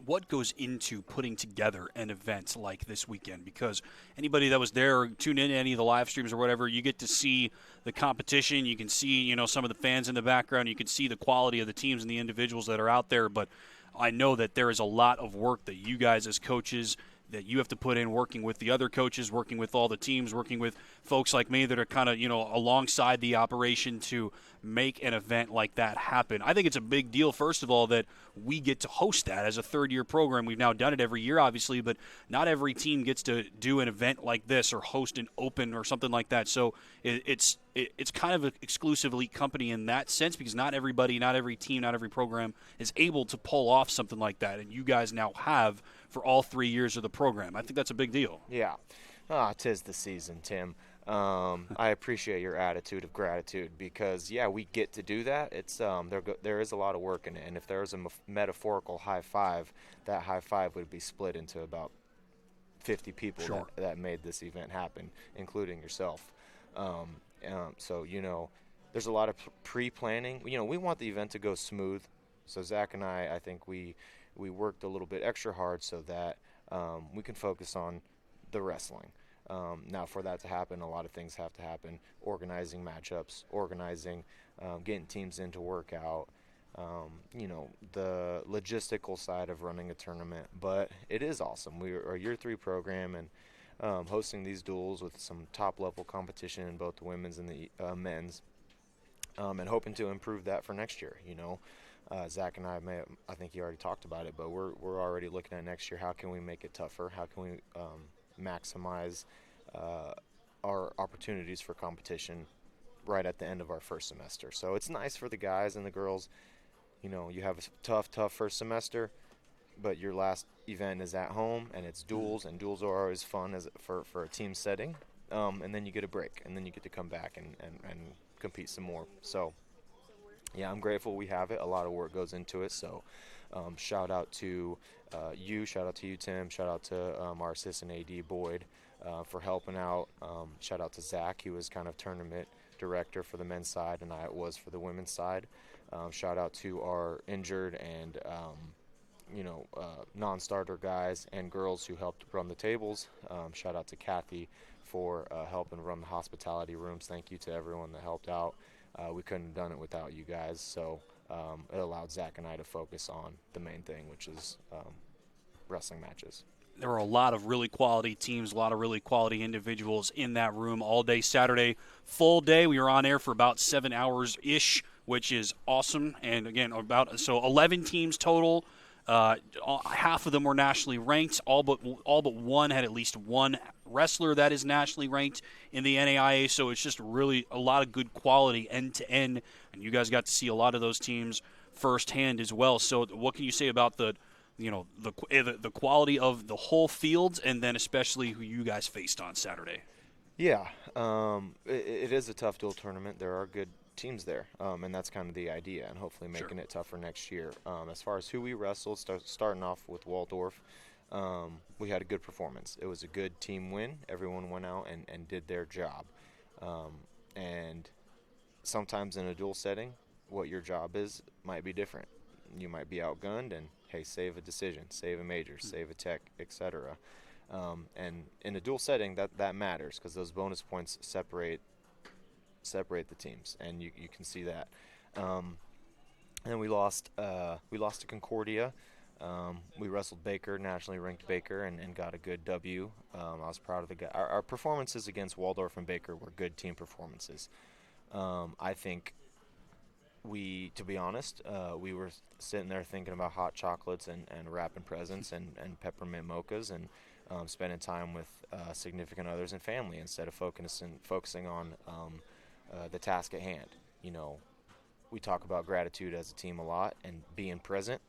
What goes into putting together an event like this weekend? Because anybody that was there or tuned in to any of the live streams or whatever, you get to see the competition. You can see, some of the fans in the background. You can see the quality of the teams and the individuals that are out there. But I know that there is a lot of work that you guys as coaches that you have to put in, working with the other coaches, working with all the teams, working with folks like me that are kind of, alongside the operation to make an event like that happen. I think it's a big deal, first of all, that we get to host that as a third-year program. We've now done it every year, obviously, but not every team gets to do an event like this or host an open or something like that. So it's kind of an exclusive elite company in that sense, because not everybody, not every team, not every program is able to pull off something like that, and you guys now have for all 3 years of the program. I think that's a big deal. Yeah. 'Tis the season, Tim. I appreciate your attitude of gratitude because, we get to do that. It's there is a lot of work in it, and if there was a metaphorical high five, that high five would be split into about 50 people Sure. that made this event happen, including yourself. So, there's a lot of pre-planning. We want the event to go smooth. So Zach and I think we worked a little bit extra hard so that we can focus on the wrestling. Now, for that to happen, a lot of things have to happen. Organizing matchups, getting teams in to work out, the logistical side of running a tournament. But it is awesome. We are a year 3 program, and hosting these duels with some top-level competition in both the women's and the men's, and hoping to improve that for next year, Zach and I think you already talked about it, but we're already looking at next year. How can we make it tougher? How can we maximize our opportunities for competition right at the end of our first semester? So it's nice for the guys and the girls. You have a tough first semester, but your last event is at home, and it's duels, and duels are always fun for a team setting. And then you get a break, and then you get to come back and compete some more. So I'm grateful we have it. A lot of work goes into it. So shout out to you, Tim, shout out to our assistant AD, Boyd, for helping out. Shout out to Zach. He was kind of tournament director for the men's side, and I was for the women's side. Shout out to our injured and non-starter guys and girls who helped run the tables. Shout out to Kathy for helping run the hospitality rooms. Thank you to everyone that helped out. We couldn't have done it without you guys, so it allowed Zach and I to focus on the main thing, which is wrestling matches. There were a lot of really quality teams, a lot of really quality individuals in that room all day Saturday. Full day. We were on air for about 7 hours-ish, which is awesome. And, again, 11 teams total. Half of them were nationally ranked. All but one had at least one wrestler that is nationally ranked in the NAIA. So it's just really a lot of good quality end-to-end. And you guys got to see a lot of those teams firsthand as well. So what can you say about the quality of the whole field, and then especially who you guys faced on Saturday? Yeah, it is a tough dual tournament. There are good teams there, and that's kind of the idea, and hopefully making it tougher next year. As far as who we wrestled, starting off with Waldorf, we had a good performance. It was a good team win. Everyone went out and did their job. And sometimes in a dual setting, what your job is might be different. You might be outgunned and, hey, save a decision, save a major, save a tech, etc. And in a dual setting, that matters because those bonus points separate the teams, and you can see that. And we lost to Concordia. We wrestled Baker, nationally ranked Baker, and got a good W. I was proud of the guy. Our performances against Waldorf and Baker were good team performances. I think to be honest, we were sitting there thinking about hot chocolates and wrapping presents and peppermint mochas and spending time with significant others and family instead of focusing on the task at hand. We talk about gratitude as a team a lot and being present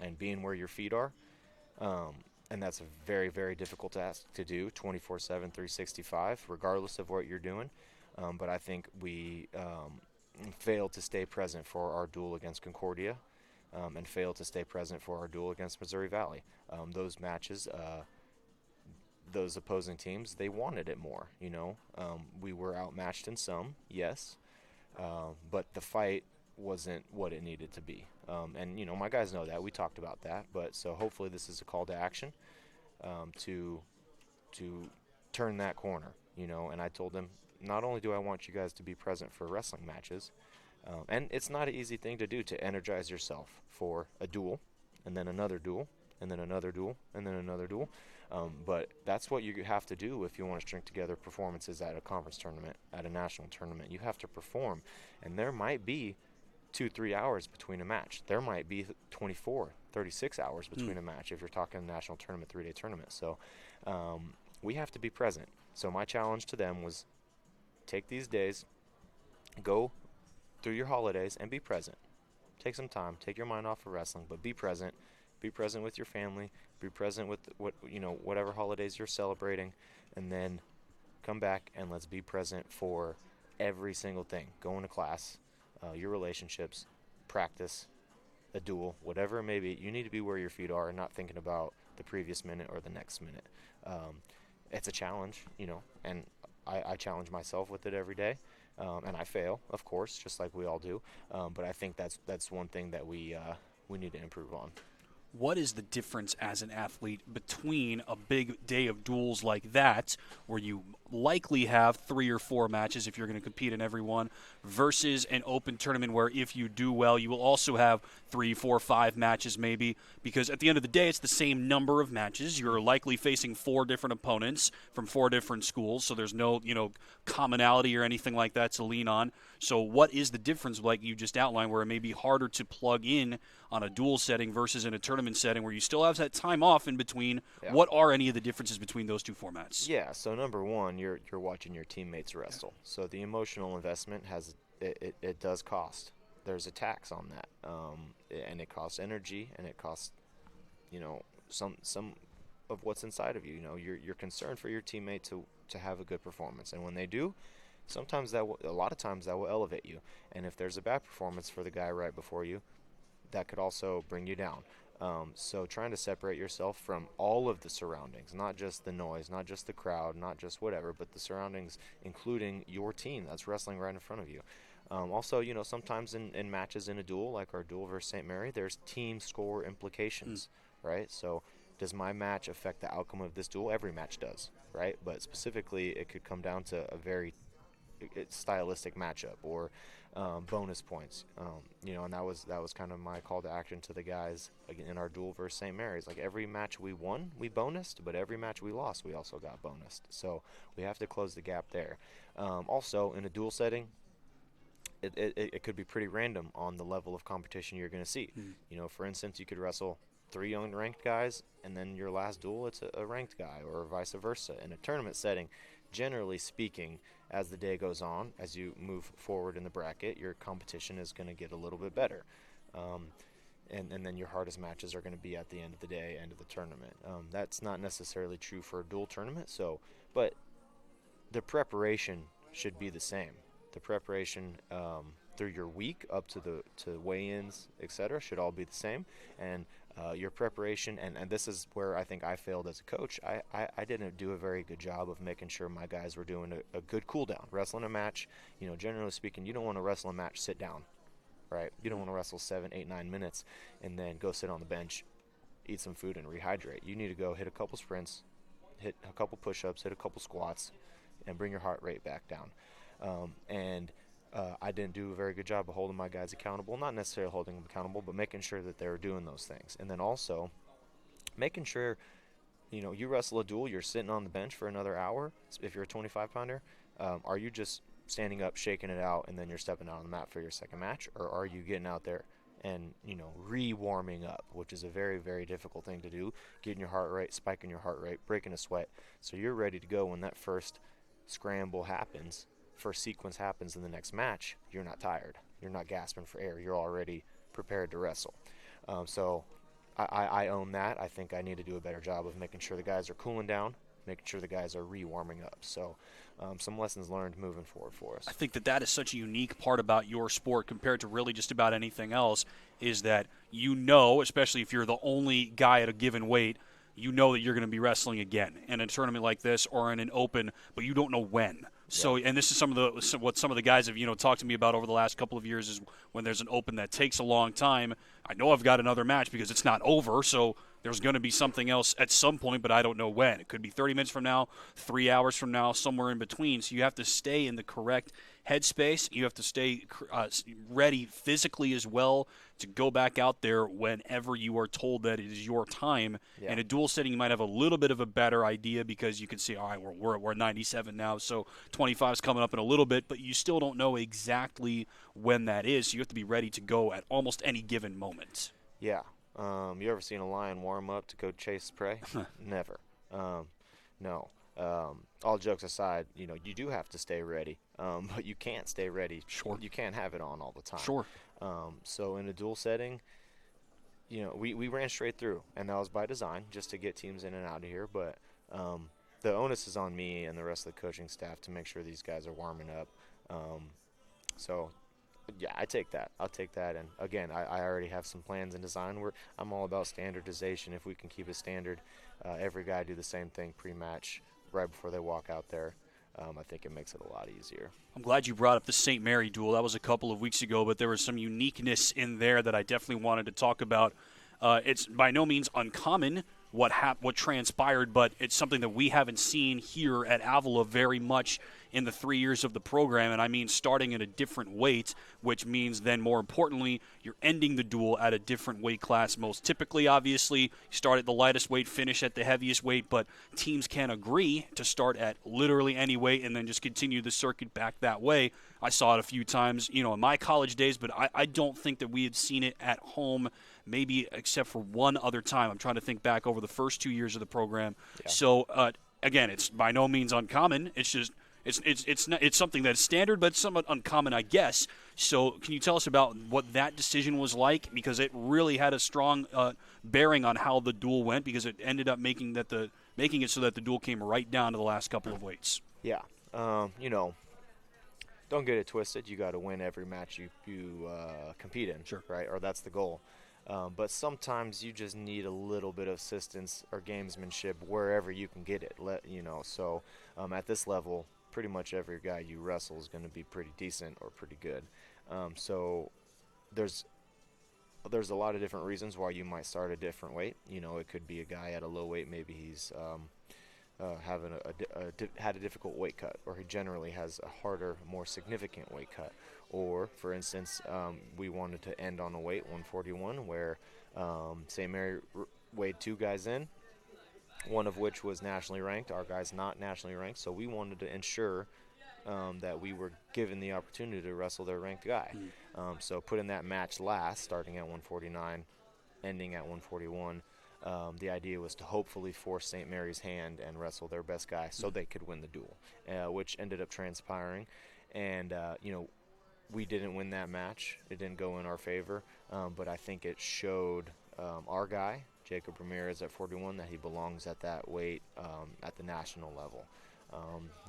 and being where your feet are. And that's a very, very difficult task to do 24/7, 365, regardless of what you're doing. But I think we failed to stay present for our duel against Concordia and failed to stay present for our duel against Missouri Valley. Those matches, those opposing teams, they wanted it more. We were outmatched in some, yes, but the fight wasn't what it needed to be. And my guys know that. We talked about that. But so hopefully this is a call to action to turn that corner. And I told them, not only do I want you guys to be present for wrestling matches, and it's not an easy thing to do, to energize yourself for a duel, and then another duel, and then another duel, and then another duel. But that's what you have to do if you want to string together performances at a conference tournament, at a national tournament. You have to perform, and there might be 2-3 hours between a match. There might be 24, 36 hours between a match if you're talking a national tournament, 3-day tournament. So we have to be present. So my challenge to them was, take these days, go through your holidays and be present. Take some time, take your mind off of wrestling, but be present. Be present with your family, be present with whatever holidays you're celebrating, and then come back and let's be present for every single thing. Going to class, your relationships, practice, a duel, whatever it may be. You need to be where your feet are and not thinking about the previous minute or the next minute. It's a challenge, and I challenge myself with it every day, and I fail, of course, just like we all do. But I think that's one thing that we need to improve on. What is the difference as an athlete between a big day of duels like that, where you likely have 3 or 4 matches if you're going to compete in every one, versus an open tournament where if you do well, you will also have 3, 4, 5 matches maybe? Because at the end of the day, it's the same number of matches. You're likely facing 4 different opponents from 4 different schools, so there's no commonality or anything like that to lean on. So what is the difference, like you just outlined, where it may be harder to plug in on a dual setting versus in a tournament setting where you still have that time off in between? Yeah. What are any of the differences between those two formats? Yeah, so number one, you're watching your teammates wrestle. So the emotional investment it does cost. There's a tax on that, and it costs energy, and it costs some of what's inside of you. You're concerned for your teammate to have a good performance, and when they do, sometimes a lot of times that will elevate you. And if there's a bad performance for the guy right before you, that could also bring you down. So trying to separate yourself from all of the surroundings, not just the noise, not just the crowd, not just whatever, but the surroundings, including your team that's wrestling right in front of you. Also, sometimes in matches in a duel, like our duel versus St. Mary, there's team score implications, right? So does my match affect the outcome of this duel? Every match does, right? But specifically, it could come down to a very stylistic matchup or bonus points, and that was kind of my call to action to the guys in our duel versus St. Mary's. Like, every match we won, we bonused, but every match we lost, we also got bonused. So we have to close the gap there. Also, in a duel setting, it could be pretty random on the level of competition you're going to see. For instance, you could wrestle 3 unranked guys, and then your last duel, it's a ranked guy, or vice versa. In a tournament setting, generally speaking, as the day goes on, as you move forward in the bracket, your competition is going to get a little bit better. And then your hardest matches are going to be at the end of the day, end of the tournament. That's not necessarily true for a dual tournament, but the preparation should be the same. The preparation through your week up to weigh-ins, etc., should all be the same. And your preparation, and this is where I think I failed as a coach. I didn't do a very good job of making sure my guys were doing a good cool down. Wrestling a match, generally speaking, you don't want to wrestle a match sit down, right? You don't want to wrestle 7, 8, 9 minutes and then go sit on the bench, eat some food, and rehydrate. You need to go hit a couple sprints, hit a couple push-ups, hit a couple squats, and bring your heart rate back down. I didn't do a very good job of holding my guys accountable. Not necessarily holding them accountable, but making sure that they were doing those things. And then also making sure, you wrestle a duel, you're sitting on the bench for another hour. If you're a 25-pounder, are you just standing up, shaking it out, and then you're stepping out on the mat for your second match? Or are you getting out there and, re-warming up, which is a very, very difficult thing to do, getting your heart rate, spiking your heart rate, breaking a sweat, so you're ready to go when that first scramble happens. First sequence happens in the next match, you're not tired. You're not gasping for air. You're already prepared to wrestle. So I own that. I think I need to do a better job of making sure the guys are cooling down, making sure the guys are re-warming up. So some lessons learned moving forward for us. I think that is such a unique part about your sport compared to really just about anything else, is that especially if you're the only guy at a given weight, that you're going to be wrestling again in a tournament like this or in an open, but you don't know when. So, and this is what some of the guys have, talked to me about over the last couple of years, is when there's an open that takes a long time, I know I've got another match because it's not over, so there's going to be something else at some point, but I don't know when. It could be 30 minutes from now, 3 hours from now, somewhere in between. So you have to stay in the correct headspace. You have to stay ready physically as well to go back out there whenever you are told that it is your time. In a dual setting, you might have a little bit of a better idea because you can see, all right, we're 97 now, so 25 is coming up in a little bit, but you still don't know exactly when that is. So you have to be ready to go at almost any given moment. Yeah. You ever seen a lion warm up to go chase prey? Never. No. All jokes aside, you do have to stay ready, but you can't stay ready. Sure. You can't have it on all the time. Sure. So in a dual setting, we ran straight through, and that was by design, just to get teams in and out of here. But the onus is on me and the rest of the coaching staff to make sure these guys are warming up. Yeah, I take that. I'll take that. And again, I already have some plans in design. I'm all about standardization. If we can keep it standard, every guy do the same thing pre-match right before they walk out there. I think it makes it a lot easier. I'm glad you brought up the St. Mary duel. That was a couple of weeks ago, but there was some uniqueness in there that I definitely wanted to talk about. It's by no means uncommon what transpired, but it's something that we haven't seen here at Avila very much in the 3 years of the program, and I mean starting at a different weight, which means then more importantly, you're ending the duel at a different weight class. Most typically, obviously, you start at the lightest weight, finish at the heaviest weight, but teams can agree to start at literally any weight and then just continue the circuit back that way. I saw it a few times, in my college days, but I don't think that we had seen it at home, maybe except for one other time. I'm trying to think back over the first 2 years of the program. Yeah. So, again, it's by no means uncommon. It's just it's something that's standard, but somewhat uncommon, I guess. So can you tell us about what that decision was like? Because it really had a strong bearing on how the duel went, because it ended up making it so that the duel came right down to the last couple of weights. Yeah. Don't get it twisted. You got to win every match you compete in, sure, right? Or that's the goal. But sometimes you just need a little bit of assistance or gamesmanship wherever you can get it. So at this level, pretty much every guy you wrestle is going to be pretty decent or pretty good. So there's there's a lot of different reasons why you might start a different weight. It could be a guy at a low weight. Maybe he's had a difficult weight cut, or he generally has a harder, more significant weight cut. Or, for instance, we wanted to end on a weight 141 where St. Mary weighed 2 guys in, one of which was nationally ranked. Our guy's not nationally ranked, so we wanted to ensure that we were given the opportunity to wrestle their ranked guy. So putting that match last, starting at 149, ending at 141, the idea was to hopefully force St. Mary's hand and wrestle their best guy so they could win the duel, which ended up transpiring. And, we didn't win that match. It didn't go in our favor, but I think it showed our guy, Jacob Ramirez at 41, that he belongs at that weight at the national level.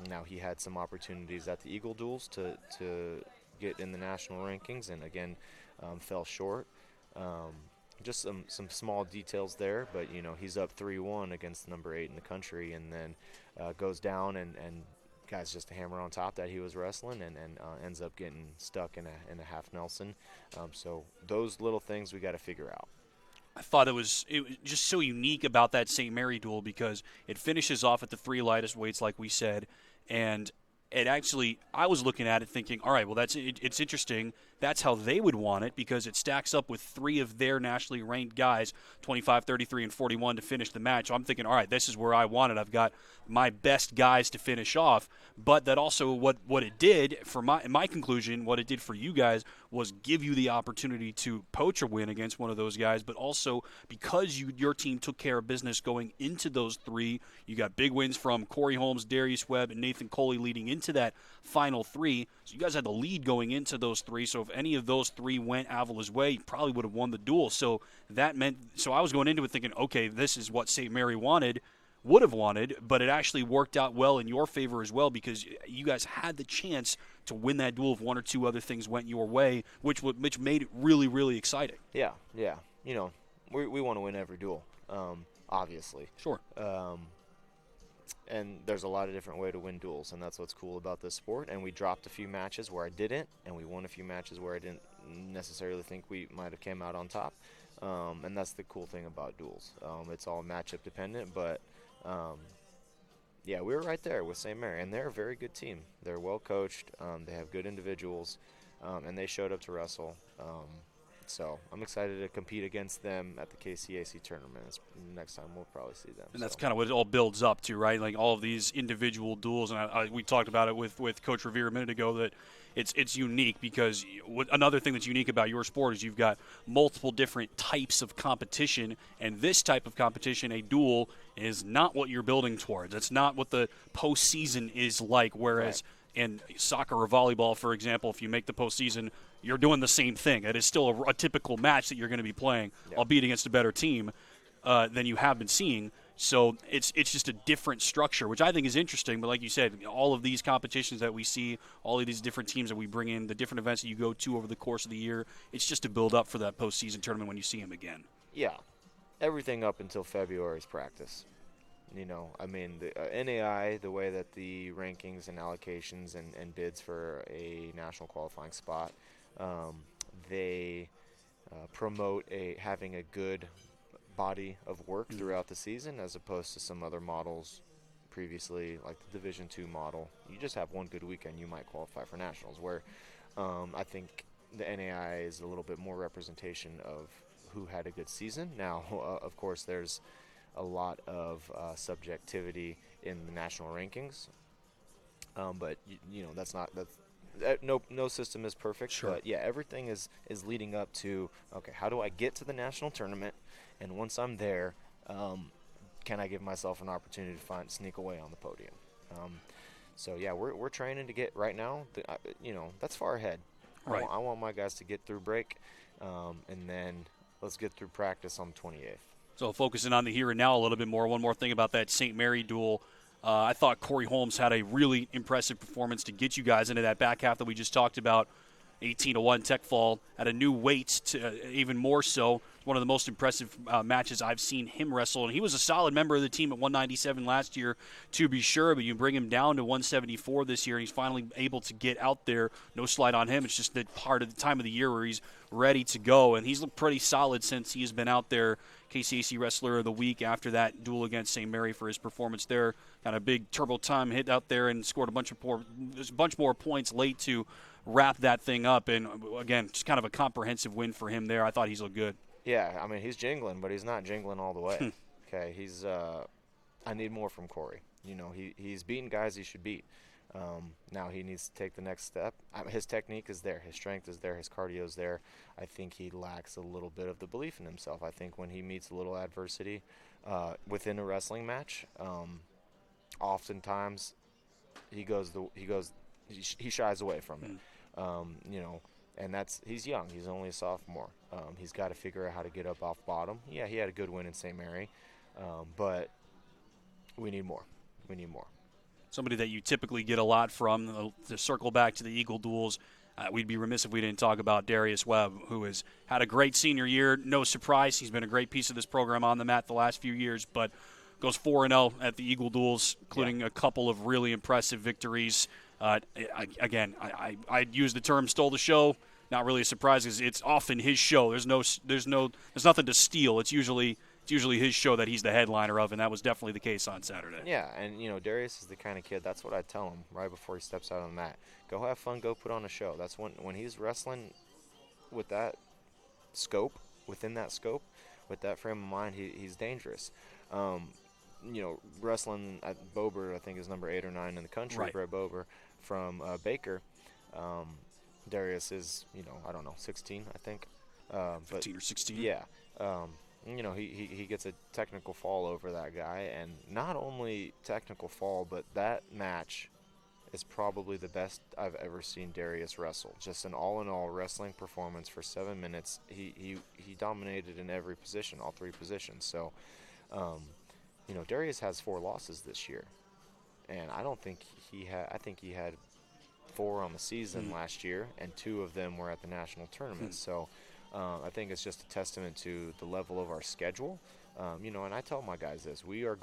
Now he had some opportunities at the Eagle duels to get in the national rankings, and again fell short. Just some small details there, but he's up 3-1 against number 8 in the country, and then goes down and guys just a hammer on top that he was wrestling, and ends up getting stuck in a half Nelson. So those little things we got to figure out. I thought it was just so unique about that St. Mary duel because it finishes off at the 3 lightest weights, like we said, and it actually, I was looking at it thinking, all right, well, it's interesting. That's how they would want it because it stacks up with 3 of their nationally ranked guys, 25, 33, and 41 to finish the match. So I'm thinking, all right, this is where I want it. I've got my best guys to finish off. But that also what it did, for my conclusion, what it did for you guys was give you the opportunity to poach a win against one of those guys, but also because your team took care of business going into those 3, you got big wins from Corey Holmes, Darius Webb, and Nathan Coley leading into that final 3. So you guys had the lead going into those 3. So if any of those 3 went Avila's way, you probably would have won the duel. So that meant, I was going into it thinking, okay, this is what St. Mary would have wanted, but it actually worked out well in your favor as well because you guys had the chance to win that duel if 1 or 2 other things went your way, which made it really, really exciting. Yeah. We want to win every duel, obviously. Sure. And there's a lot of different ways to win duels, and that's what's cool about this sport. And we dropped a few matches where I didn't, and we won a few matches where I didn't necessarily think we might have came out on top. And that's the cool thing about duels. It's all matchup dependent, but we were right there with St. Mary, and they're a very good team. They're well coached. They have good individuals, and they showed up to wrestle. So I'm excited to compete against them at the KCAC tournament. Next time we'll probably see them. And that's kind of what it all builds up to, right? Like all of these individual duels, and we talked about it with Coach Revier a minute ago that it's unique because another thing that's unique about your sport is you've got multiple different types of competition, and this type of competition, a duel, is not what you're building towards. It's not what the postseason is like, whereas in soccer or volleyball, for example, if you make the postseason, you're doing the same thing. It is still a typical match that you're going to be playing, albeit against a better team than you have been seeing. So it's just a different structure, which I think is interesting. But like you said, all of these competitions that we see, all of these different teams that we bring in, the different events that you go to over the course of the year, it's just to build up for that postseason tournament when you see them again. Yeah. Everything up until February is practice. The NAI, the way that the rankings and allocations and bids for a national qualifying spot, they promote having a good body of work throughout the season as opposed to some other models previously, like the Division II model. You just have one good weekend, you might qualify for nationals, where I think the NAI is a little bit more representation of who had a good season. Now, of course, there's a lot of subjectivity in the national rankings, but no system is perfect. Sure. But everything is leading up to, okay, how do I get to the national tournament, and once I'm there, can I give myself an opportunity to sneak away on the podium? We're training to get right now. That's far ahead. Right. I want my guys to get through break, and then let's get through practice on the 28th. So focusing on the here and now a little bit more, one more thing about that St. Mary duel. I thought Corey Holmes had a really impressive performance to get you guys into that back half that we just talked about. 18-1 tech fall at a new weight, to, even more so. one of the most impressive matches I've seen him wrestle. And he was a solid member of the team at 197 last year, to be sure, but you bring him down to 174 this year, and he's finally able to get out there. No slight on him. It's just that part of the time of the year where he's ready to go, and he's looked pretty solid since he's been out there. KCAC Wrestler of the Week after that duel against St. Mary for his performance there. Got a big turbo time hit out there and scored a bunch more points late to wrap that thing up. And, again, just kind of a comprehensive win for him there. I thought he's looked good. Yeah, I mean, he's jingling, but he's not jingling all the way. Okay, he's I need more from Corey. You know, he's beating guys he should beat. Now he needs to take the next step. His technique is there. His strength is there. His cardio is there. I think he lacks a little bit of the belief in himself. I think when he meets a little adversity within a wrestling match, oftentimes he shies away from it. You know, and he's young. He's only a sophomore. He's got to figure out how to get up off bottom. Yeah, he had a good win in St. Mary, but we need more. We need more. Somebody that you typically get a lot from. To circle back to the Eagle duels, we'd be remiss if we didn't talk about Darius Webb, who has had a great senior year. No surprise, he's been a great piece of this program on the mat the last few years, but goes 4-0 at the Eagle duels, including a couple of really impressive victories. Again, I'd use the term "stole the show." Not really a surprise because it's often his show. There's nothing to steal. It's usually his show that he's the headliner of, and that was definitely the case on Saturday. Yeah, and, you know, Darius is the kind of kid, that's what I tell him right before he steps out on the mat. Go have fun, go put on a show. That's when he's wrestling with that scope, within that scope, with that frame of mind, he's dangerous. You know, wrestling at Bober, I think, is number 8 or 9 in the country, right. Brett Bober from Baker. Darius is, you know, I don't know, 16, I think. 15 or 16. Yeah. You know, he gets a technical fall over that guy, and not only technical fall, but that match is probably the best I've ever seen Darius wrestle. Just an all-in-all wrestling performance for 7 minutes. He dominated in every position, all 3 positions. So, you know, Darius has 4 losses this year, and I don't think I think he had 4 on the season last year, and 2 of them were at the national tournament. So. I think it's just a testament to the level of our schedule. You know, and I tell my guys this, we're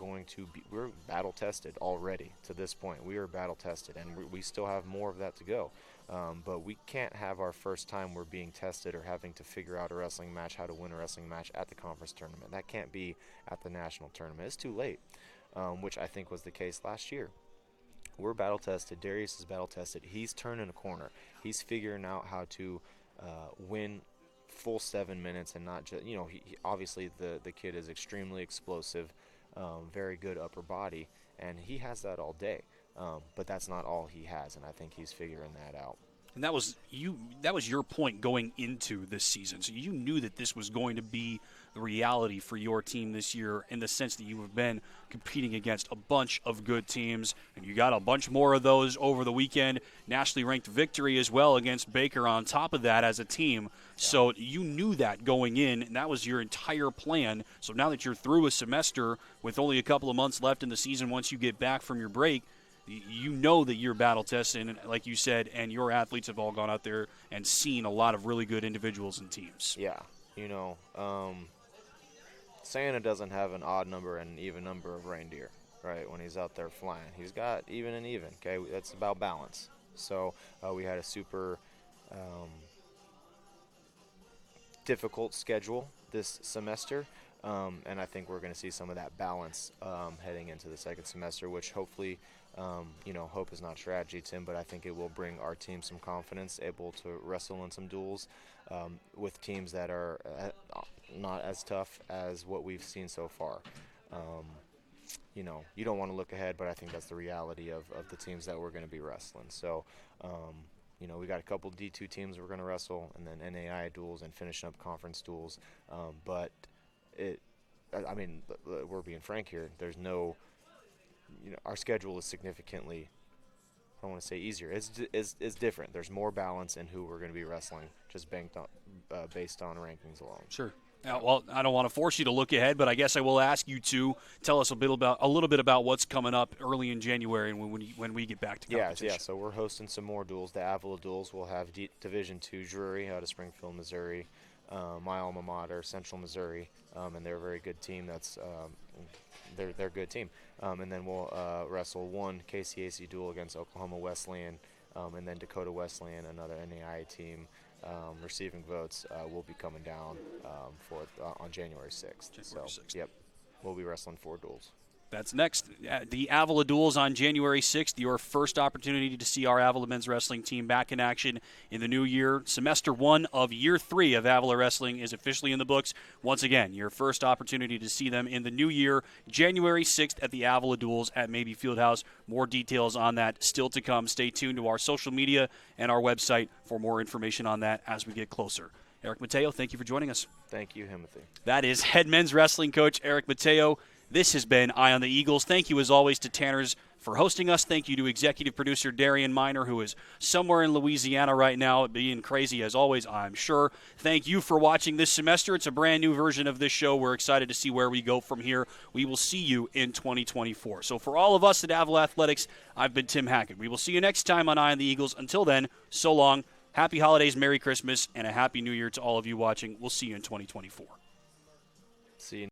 battle tested already to this point. We are battle tested, and we still have more of that to go. But we can't have our first time we're being tested or having to figure out a wrestling match, how to win a wrestling match at the conference tournament. That can't be at the national tournament. It's too late, which I think was the case last year. We're battle tested. Darius is battle tested. He's turning a corner. He's figuring out how to win full 7 minutes, and not just, you know, he obviously the kid is extremely explosive, very good upper body, and he has that all day, but that's not all he has, and I think he's figuring that out. And that was your point going into this season. So you knew that this was going to be the reality for your team this year, in the sense that you have been competing against a bunch of good teams, and you got a bunch more of those over the weekend. Nationally ranked victory as well against Baker on top of that as a team. Yeah. So you knew that going in, and that was your entire plan. So now that you're through a semester with only a couple of months left in the season, once you get back from your break, you know that you're battle tested, and like you said, and your athletes have all gone out there and seen a lot of really good individuals and teams. Yeah, you know, Santa doesn't have an odd number and an even number of reindeer, right, when he's out there flying. He's got even and even, okay? That's about balance. So we had a super difficult schedule this semester, and I think we're going to see some of that balance heading into the second semester, which hopefully – you know, hope is not strategy, Tim, but I think it will bring our team some confidence, able to wrestle in some duels with teams that are not as tough as what we've seen so far. You know, you don't want to look ahead, but I think that's the reality of the teams that we're going to be wrestling. So, you know, we got a couple D2 teams we're going to wrestle, and then NAI duels and finishing up conference duels. But I mean, we're being frank here. There's no, you know, our schedule is significantly, I don't want to say easier. It's different. There's more balance in who we're going to be wrestling, just based on rankings alone. Sure. Well, I don't want to force you to look ahead, but I guess I will ask you to tell us a little bit about what's coming up early in January and when we get back to competition. Yeah. So we're hosting some more duels. The Avila duels will have Division II Drury out of Springfield, Missouri. my alma mater, Central Missouri, and they're a very good team. They're a good team. And then we'll wrestle one KCAC duel against Oklahoma Wesleyan, and then Dakota Wesleyan, another NAIA team. Receiving votes will be coming down on January 6th. January 6th. Yep, we'll be wrestling 4 duels. That's next. The Avila Duels on January 6th, your first opportunity to see our Avila men's wrestling team back in action in the new year. Semester 1 of year 3 of Avila Wrestling is officially in the books. Once again, your first opportunity to see them in the new year, January 6th at the Avila Duels at Mabee Fieldhouse. More details on that still to come. Stay tuned to our social media and our website for more information on that as we get closer. Eric Mateo, thank you for joining us. Thank you, Timothy. That is head men's wrestling coach Eric Mateo. This has been Eye on the Eagles. Thank you, as always, to Tanners for hosting us. Thank you to executive producer Darian Miner, who is somewhere in Louisiana right now, being crazy as always, I'm sure. Thank you for watching this semester. It's a brand new version of this show. We're excited to see where we go from here. We will see you in 2024. So for all of us at Avila Athletics, I've been Tim Hackett. We will see you next time on Eye on the Eagles. Until then, so long. Happy holidays, Merry Christmas, and a Happy New Year to all of you watching. We'll see you in 2024. See you.